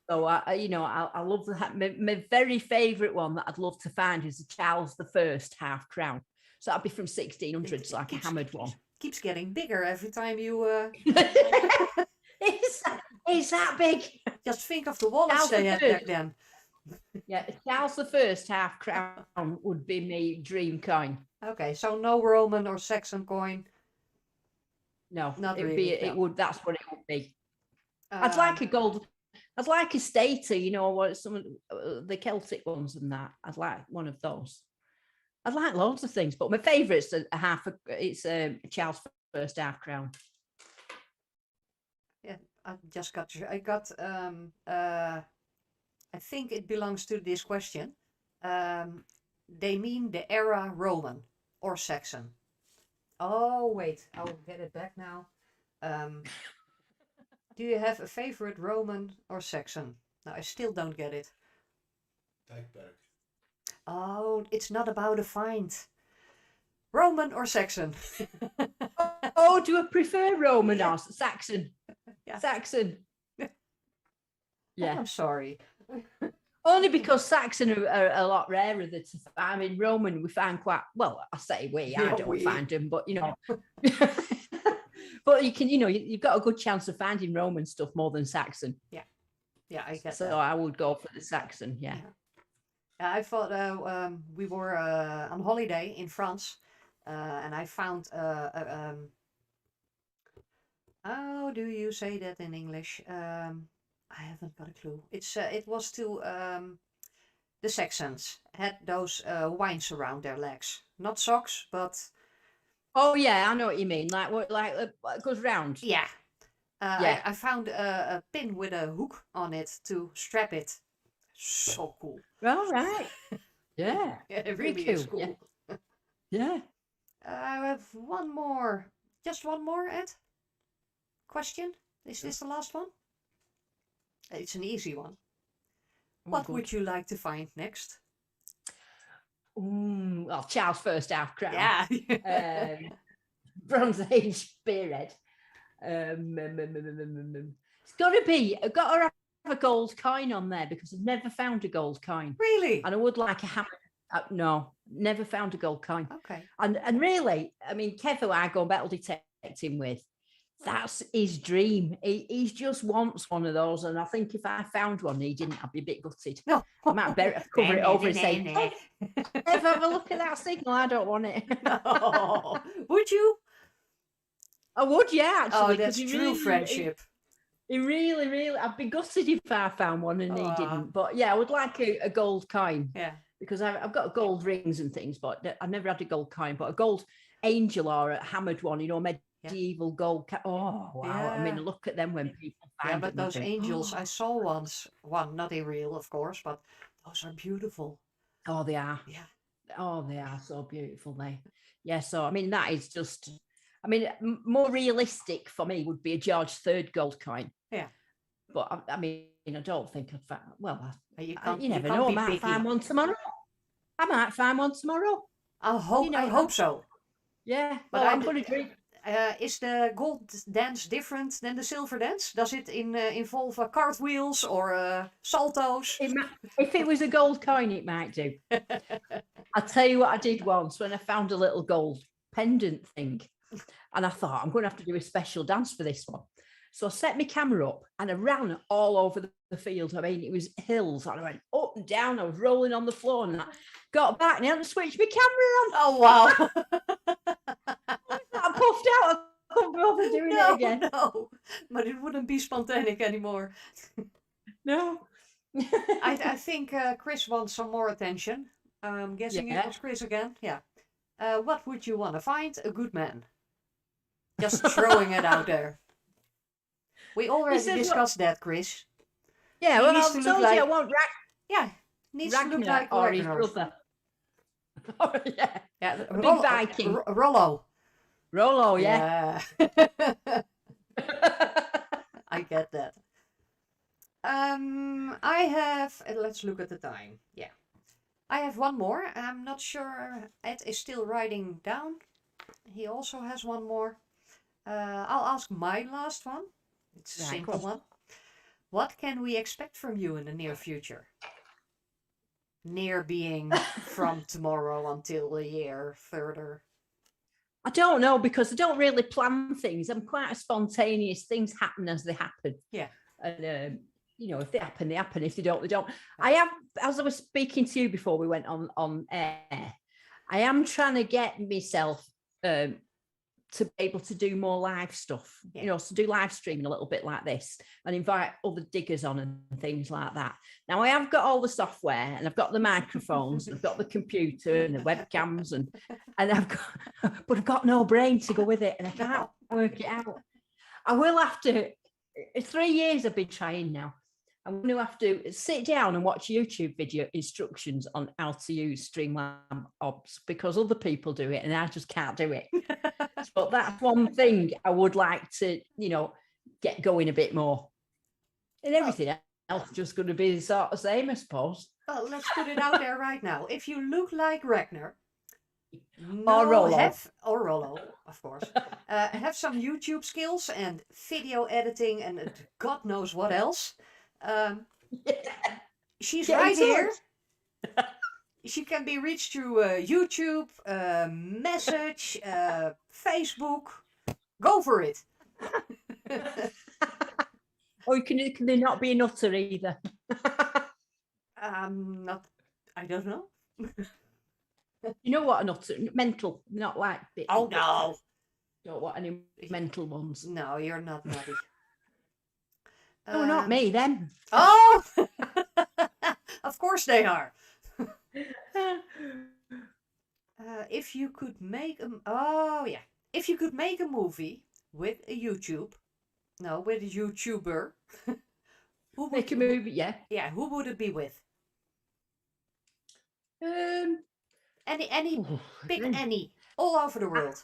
So I love that. My very favourite one that I'd love to find is the Charles I £0.50. So that'd be from 1600s, like a hammered one. Keeps getting bigger every time you. Is that big? Just think of the wallets they had back then. Yeah, Charles I £0.50 would be my dream coin. Okay, so no Roman or Saxon coin. No, not it'd really. Be. It would. That's what it would be. I'd like a gold. I'd like a stater. What some of the Celtic ones and that. I'd like one of those. I'd like loads of things, but my favourite's it's a Charles I £0.50. Yeah, I got. I think it belongs to this question. They mean the era Roman or Saxon. Oh wait, I'll get it back now. Do you have a favorite Roman or Saxon? No, I still don't get it. Dijkberg. Oh, it's not about a find. Roman or Saxon? Oh, do I prefer Roman or Saxon? Yeah. Saxon. Yeah. I'm sorry. Only because Saxon are a lot rarer than I mean, Roman we find quite well. I say I Yeah, don't find them, but but you can, you've got a good chance of finding Roman stuff more than Saxon. Yeah, I get So that. I would go for the Saxon. Yeah. I thought we were on holiday in France, and I found how do you say that in English? I haven't got a clue. It was to the Saxons had those wines around their legs, not socks, but Oh yeah, I know what you mean. Like what goes round. yeah. Yeah. I found a pin with a hook on it to strap it. So cool. All right. Yeah. Yeah, it Very really is cool. cool. Yeah. I have one more. Just one more, Ed? Question? Is this the last one? It's an easy one. What would you like to find next? Well, Charles first half crown. Yeah. Bronze Age spearhead. It's got to have a gold coin on there because I've never found a gold coin. Really? And I would like a hammer. No, never found a gold coin. Okay. And really, I mean, Kev, who I go metal detecting with, that's his dream. He just wants one of those. And I think if I found one, he didn't, I'd be a bit gutted. No. I might better cover it over and say, Kev, have a look at that signal. I don't want it. No. Would you? I would, yeah, actually. Oh, that's true friendship. He really, I'd be gutted if I found one and he didn't. But yeah, I would like a gold coin. Yeah. Because I've got gold rings and things, but I've never had a gold coin. But a gold angel or a hammered one, medieval gold. Oh, wow. Yeah. I mean, look at them when people find them. Yeah, but those angels, I saw one, not in real, of course, but those are beautiful. Oh, they are. Yeah. Oh, they are so beautiful. Yeah, so, I mean, that is just... I mean, more realistic for me would be a George III gold coin. Yeah. But I mean, I don't think I'd find... Well, you never know. I might find one tomorrow. I hope so. Yeah, but I'm going to drink. Is the gold dance different than the silver dance? Does it involve cartwheels or saltos? If it was a gold coin, it might do. I'll tell you what I did once when I found a little gold pendant thing. And I thought, I'm going to have to do a special dance for this one. So I set my camera up and I ran all over the field. I mean, it was hills. And I went up and down. I was rolling on the floor and I got back and I hadn't switched my camera on. Oh, wow. I puffed out. I couldn't bother doing it again. No, but it wouldn't be spontaneous anymore. No. I think Chris wants some more attention. I'm guessing it was Chris again. Yeah. What would you want to find? A good man. Just throwing it out there. We already discussed that, Chris. Yeah, well, I told you I want needs to look like or his brother. Oh, yeah. A big Viking. Rollo. Rollo, yeah. I get that. I have, let's look at the time. Yeah. I have one more. I'm not sure Ed is still writing down. He also has one more. I'll ask my last one. It's a simple one. What can we expect from you in the near future? Near being from tomorrow until a year further. I don't know because I don't really plan things. I'm quite a spontaneous. Things happen as they happen. Yeah. And if they happen, they happen. If they don't, they don't. I have, as I was speaking to you before we went on air, I am trying to get myself to be able to do more live stuff, to do live streaming a little bit like this and invite other diggers on and things like that. Now I have got all the software and I've got the microphones, and I've got the computer and the webcams and but I've got no brain to go with it and I can't work it out. I will have to, 3 years I've been trying now. I'm going to have to sit down and watch YouTube video instructions on how to use Streamlabs Obs because other people do it and I just can't do it. But that's one thing I would like to, get going a bit more. And everything else is just going to be sort of same, I suppose. Well, let's put it out there right now. If you look like Ragnar, or Rollo, of course, have some YouTube skills and video editing and God knows what else. She's Get in right here. touch. She can be reached through YouTube, message, Facebook. Go for it. Or can they not be a nutter either? Not. I don't know. You know what a nutter? Mental, not like. Oh no. Don't want any mental ones. No, you're not nutty. No, not me. Them. Oh, of course they are. If you could make if you could make a movie with a YouTuber, who would Make a movie, yeah. Yeah, who would it be with? Any, pick any, all over the world.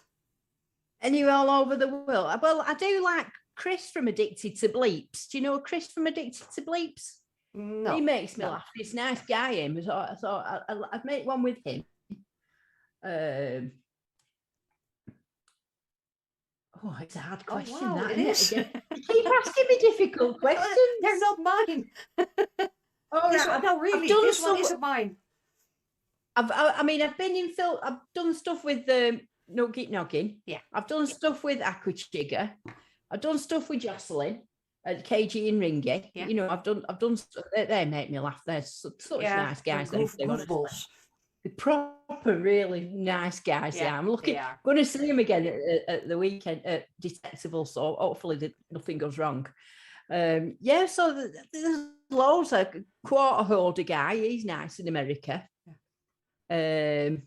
Anywhere all over the world. Well, I do like Chris from Addicted to Bleeps. Do you know Chris from Addicted to Bleeps? No. He makes me laugh. He's a nice guy, him. So I'd make one with him. It's a hard question. Wow, that, it isn't is. it? You keep asking me difficult questions. They're not mine. No, really, this one isn't mine. I've been in film. I've done stuff with Nugget Noggin. Yeah. I've done stuff with Aquachigger. I've done stuff with Jocelyn at KG and Ringy. Yeah. You know, I've done. They make me laugh. They're such nice guys. Goofballs. The proper, really nice guys. Yeah, I'm going to see them again at the weekend at Detectable. So hopefully nothing goes wrong. So there's loads. A quarter holder guy. He's nice in America. I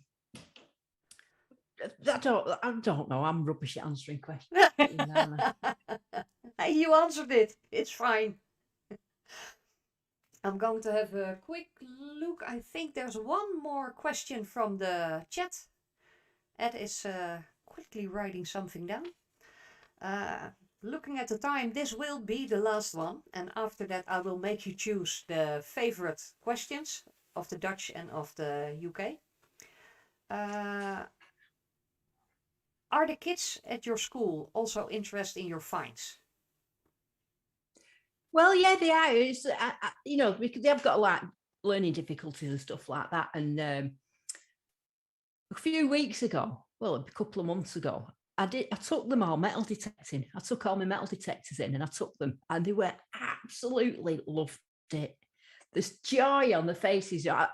don't know. I'm rubbish at answering questions. You answered it. It's fine. I'm going to have a quick look. I think there's one more question from the chat. Ed is quickly writing something down. Looking at the time, this will be the last one. And after that, I will make you choose the favorite questions of the Dutch and of the UK. Are the kids at your school also interested in your finds? Well, yeah, they are. It's, because they've got like learning difficulties and stuff like that. And a few weeks ago, well, a couple of months ago, I took them all metal detecting. I took all my metal detectors in and I took them, and they were absolutely loved it. There's joy on the faces. I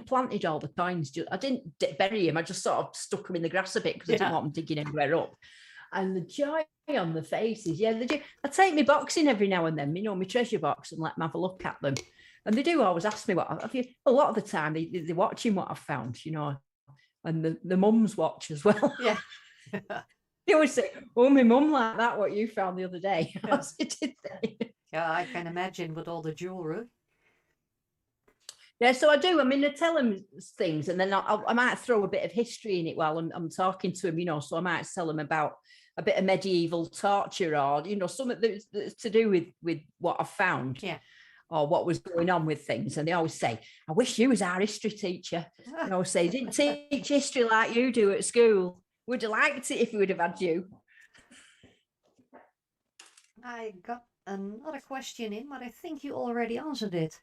planted all the coins. I didn't bury them. I just sort of stuck them in the grass a bit because I didn't want them digging anywhere up. And the joy on the faces, I take my box in every now and then, my treasure box, and let them have a look at them. And they do always ask me a lot of the time they're watching what I've found, and the mums watch as well. Yeah. They always say, "Oh, my mum like that, what you found the other day." Yeah. Did they? Yeah, I can imagine with all the jewelry. Yeah, so I do. I tell them things, and then I might throw a bit of history in it while I'm talking to them, so I might tell them about a bit of medieval torture or, something that's to do with what I've found. Yeah. Or what was going on with things. And they always say, "I wish you was our history teacher." And I always say, "Didn't teach history like you do at school. Would have liked it if we would have had you." I got another question in, but I think you already answered it.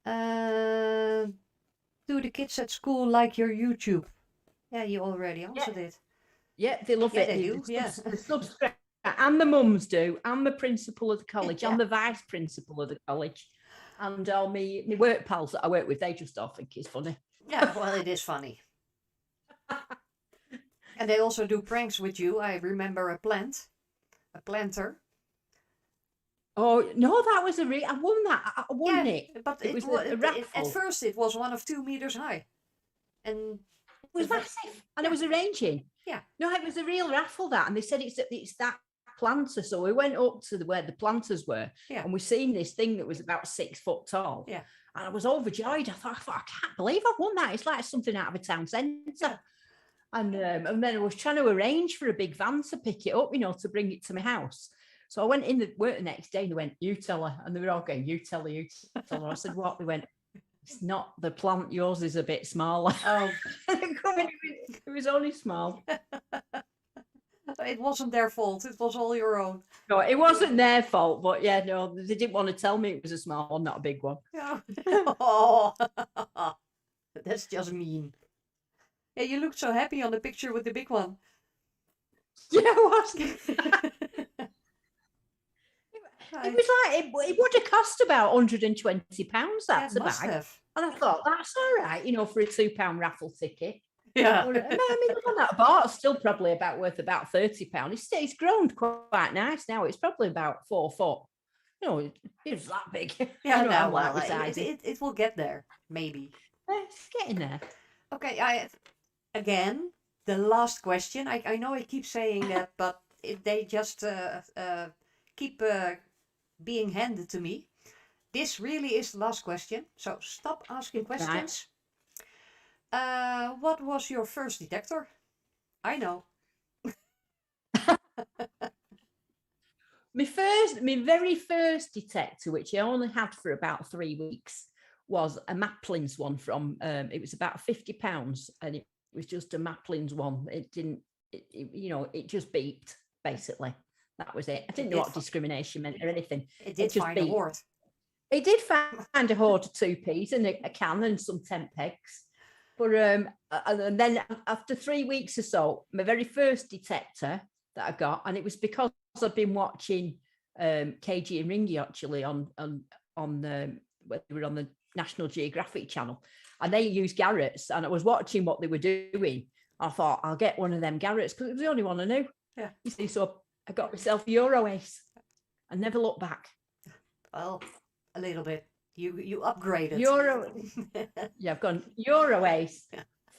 Do the kids at school like your YouTube? Yeah, you already answered it. Yeah, they love it. They do. Yeah. The subscribe, and the mums do. I'm the principal of the college. Yeah. I'm the vice principal of the college. And all my work pals that I work with, they just all think it's funny. Yeah, well, it is funny. And they also do pranks with you. I remember a planter. Oh, no, that was I won that. I won it. But it was a raffle. At first it was one of 2 meters high. And it was massive. And it was arranging. Yeah. No, it was a real raffle, that. And they said it's that planter. So we went up to where the planters were. Yeah. And we seen this thing that was about 6 foot tall. Yeah. And I was overjoyed. I thought, I can't believe I've won that. It's like something out of a town centre. Yeah. And then I was trying to arrange for a big van to pick it up, to bring it to my house. So I went in the work the next day and they went, "You tell her." And they were all going, "You tell her, you tell her." I said, "What?" They went, "It's not the plant. Yours is a bit smaller." Oh. It was only small. It wasn't their fault. It was all your own. No, it wasn't their fault, but yeah, no, they didn't want to tell me it was a small one, not a big one. Yeah. Oh, that's just mean. Yeah, you looked so happy on the picture with the big one. Yeah, it was. It was like it would have cost about £120. That's a must bag, have. and I thought that's all right, for a £2 raffle ticket. Yeah. But, I mean, the one that I bought is still probably worth about £30. It's grown quite nice now. It's probably about 4 foot. It was that big. Yeah, I no, like well, the size. it will get there, maybe. It's getting there. Okay, again, the last question. I know I keep saying that, but they just keep being handed to me. This really is the last question, so stop asking questions. Right. What was your first detector? I know. My very first detector, which I only had for about 3 weeks, was a Maplin's one from. It was about £50, and it was just a Maplin's one. It didn't. It just beeped basically. That was it. I didn't know what discrimination meant or anything. It did find a hoard. It did find a hoard of 2p's and a can and some tent pegs. But and then after 3 weeks or so, my very first detector that I got, and it was because I've been watching KG and Ringy actually on they were on the National Geographic channel, and they used Garrett's, and I was watching what they were doing. I thought I'll get one of them Garrett's because it was the only one I knew. Yeah. You see, so I got myself a Euro Ace and never looked back. Well, a little bit. You upgraded. Yeah, I've gone Euro Ace,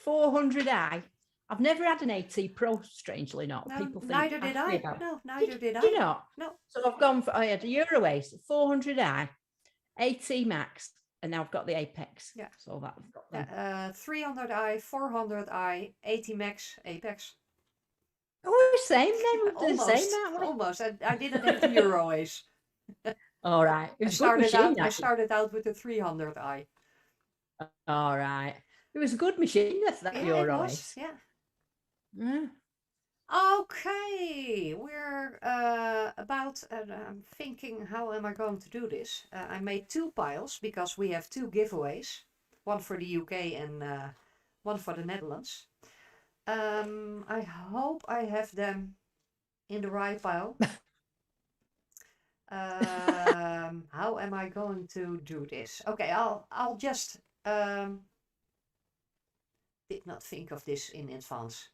400i. I've never had an AT Pro, strangely not. No, People think neither did I. No, neither did I. You know? No. So I've gone for, I had a Euro Ace, 400i, AT Max, and now I've got the Apex. Yeah. So that. 300i, 400i, AT Max, Apex. Oh, same name. Almost. The same that way. Almost. I didn't have the Euro Ace. All right. I started out with the 300i. All right. It was a good machine, that Euro Ace. Yeah. Yeah. Okay, we're about. I'm thinking, how am I going to do this? I made 2 piles because we have 2 giveaways, one for the UK and one for the Netherlands. I hope I have them in the right pile. How am I going to do this? Okay, I'll just did not think of this in advance.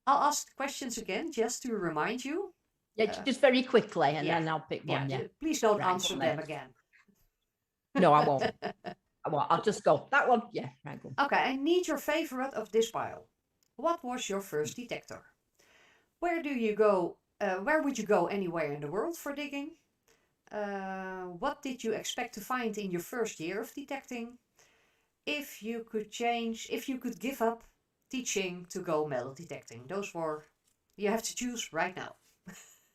I'll ask questions again just to remind you. Yeah, just very quickly, and then I'll pick one. Yeah. Please don't answer them again. No, I won't. I'll just go. That one. Yeah, right. Go. Okay, I need your favorite of this pile. What was your first detector? Where do you go? Where would you go anywhere in the world for digging? What did you expect to find in your first year of detecting? If you could give up teaching to go metal detecting. Those were, you have to choose right now.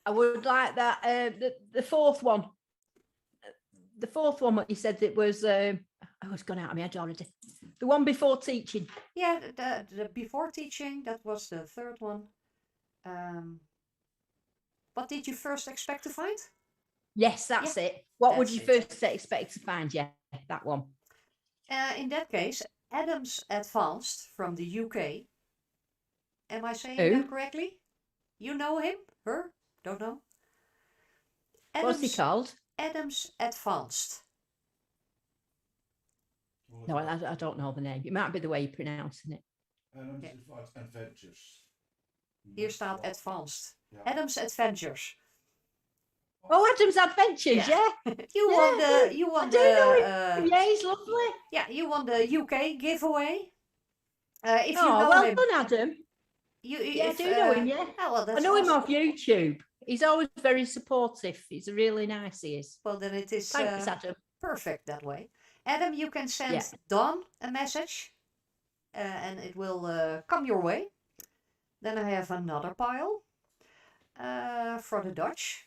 I would like that. The fourth one. The fourth one, what you said, it was. It's gone out of my head already. The one before teaching. Yeah, the before teaching. That was the third one. What did you first expect to find? Yes, that's it. What would you first expect to find? Yeah, that one. In that case, Adams Advanced from the UK. Am I saying that correctly? You know him? Her? Don't know. What's he called? Adams Advanced. No, I don't know the name. It might be the way you're pronouncing it. Adams Adventures. Hier staat Advanced. Yeah. Adams Adventures. Oh, Adam's Adventures, yeah. You won the. I do know him. Yeah, he's lovely. Yeah, you won the UK giveaway. If you know well him, done, Adam. I do know him. Yeah, I know him off YouTube. He's always very supportive. He's really nice. He is. Well, then it is Thanks, Adam. Perfect that way. Adam, you can send Dawn a message, and it will come your way. Then I have another pile for the Dutch.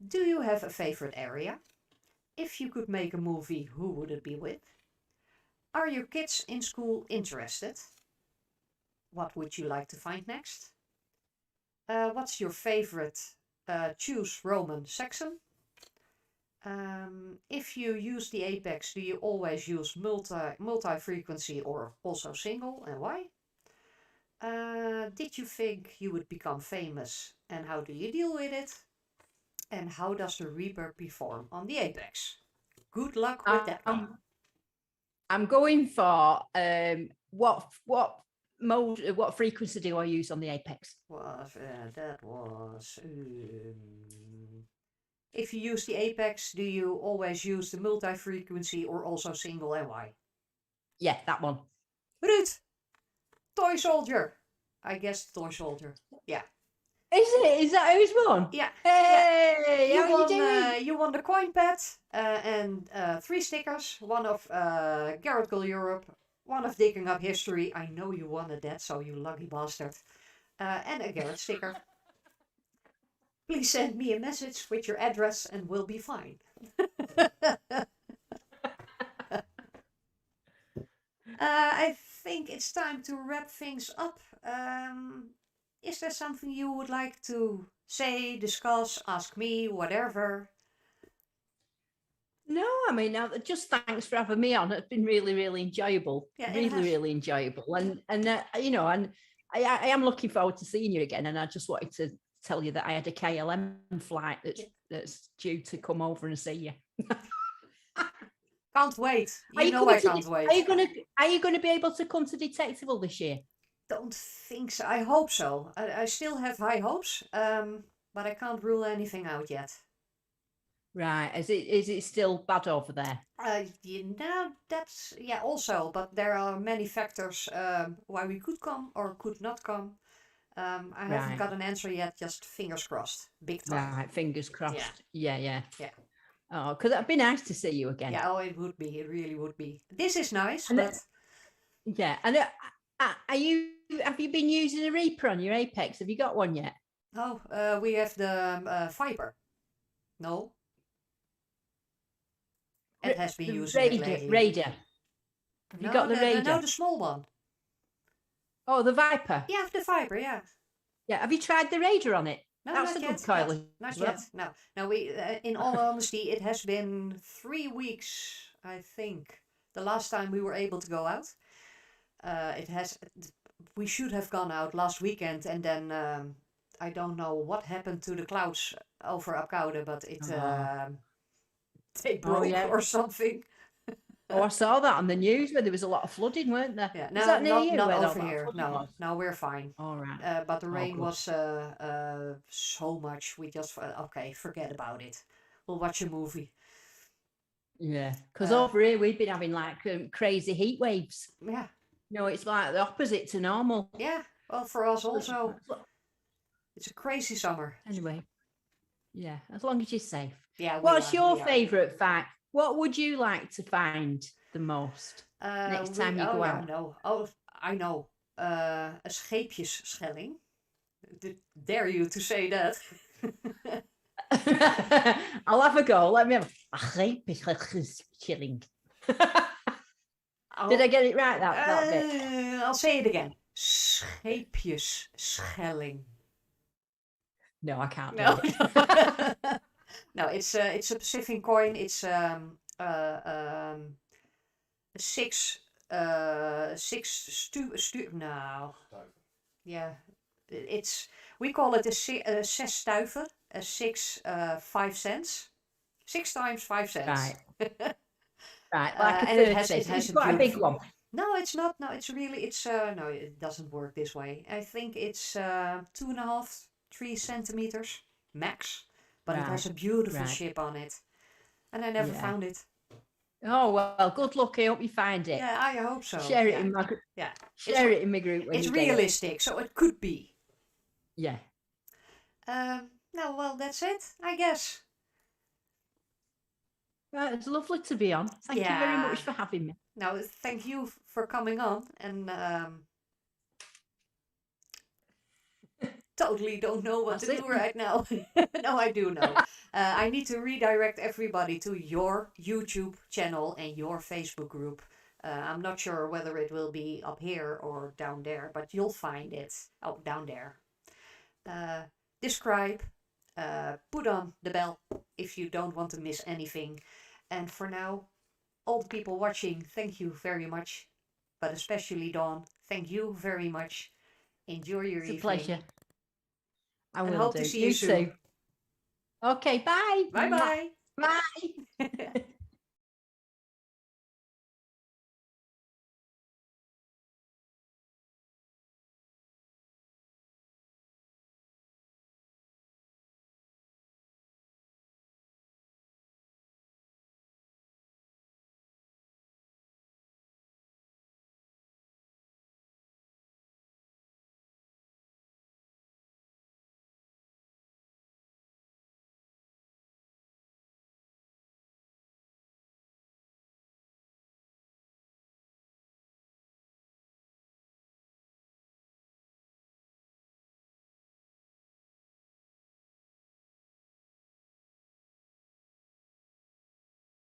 Do you have a favorite area? If you could make a movie, who would it be with? Are your kids in school interested? What would you like to find next? What's your favorite? Choose Roman Saxon. If you use the apex, do you always use multi-frequency or also single, and why? Did you think you would become famous, and how do you deal with it? And how does the Reaper perform on the apex? Good luck with that one. I'm going for what frequency do I use on the apex? That was. If you use the apex, do you always use the multi-frequency or also single, and why? Yeah, that one. Ruud! Toy Soldier! I guess Toy Soldier. Yeah. Is it? Is that who's won? Yeah. Hey, You how won, are you doing? you won the coin pad and 3 stickers. One of Garrett Girl Europe, one of Digging Up History. I know you wanted that, so you lucky bastard. And a Garrett sticker. Please send me a message with your address and we'll be fine. I think it's time to wrap things up. Is there something you would like to say, discuss, ask me, whatever? No, I mean, just thanks for having me on. It's been really, really enjoyable. Yeah, really enjoyable. And you know, and I am looking forward to seeing you again. And I just wanted to tell you that I had a KLM flight that's due to come over and see you. Can't wait. I can't wait. Are you gonna be able to come to Detectival this year? Don't think so. I hope so. I still have high hopes, but I can't rule anything out yet. Right. Is it still bad over there? That's also, but there are many factors why we could come or could not come. I haven't got an answer yet, just fingers crossed. Big time. Right, fingers crossed. Yeah. Yeah. Oh, because it'd be nice to see you again. Yeah, it would be. It really would be. This is nice, but... Yeah, and have you been using a Reaper on your Apex? Have you got one yet? Oh, we have the Fiber. No? It has been using it lately. Raider. Have you got the Raider? No, the small one. Oh, the Viper? Yeah, the Fiber, yeah. Yeah, have you tried the Raider on it? No, that's a good coil. Not yet. No. No, we. In all honesty, it has been 3 weeks, I think. The last time we were able to go out. We should have gone out last weekend, and then I don't know what happened to the clouds over Apkoude, but they broke or something. Oh, I saw that on the news where there was a lot of flooding, weren't there? Yeah, no, that near you? Not over here. No, we're fine. All right. But the rain was so much. We just okay, forget about it. We'll watch a movie. Yeah, because over here we've been having like crazy heat waves. Yeah. No, it's like the opposite to normal. Yeah. Well, for us also, it's a crazy summer. Anyway. Yeah, as long as you're safe. Yeah. What's your favourite fact? What would you like to find the most next time you go out? No. Oh, I know. A scheepjesschelling. Dare you to say that? I'll have a go. Let me have a scheepjesschelling. Did I get it right? That bit. I'll say it again. Scheepjesschelling. No, I can't do it. No, it's a Pacific coin. It's six no. Yeah, we call it a 6 stuiver, a 6 5 cents, 6 times 5 cents. Right. Right, like a 30. It has quite a big one. No, it's not. No, it's really. No, it doesn't work this way. I think it's 2.5, 3 centimeters max. But it has a beautiful ship on it. And I never found it. Oh, well, good luck. I hope you find it. Yeah, I hope so. Share it in my group. Yeah. Share it in my group. It's realistic, so it could be. Yeah. No, well, that's it, I guess. Well, it's lovely to be on. Thank you very much for having me. No, thank you for coming on. And totally don't know what to do right now. No, I do know. I need to redirect everybody to your YouTube channel and your Facebook group. I'm not sure whether it will be up here or down there, but you'll find it. Oh, down there. describe, put on the bell if you don't want to miss anything. And for now, all the people watching, thank you very much. But especially Dawn, thank you very much. Enjoy your It's a evening. pleasure. I And will hope do. to see you soon. Too. Okay, bye. Bye bye. Bye.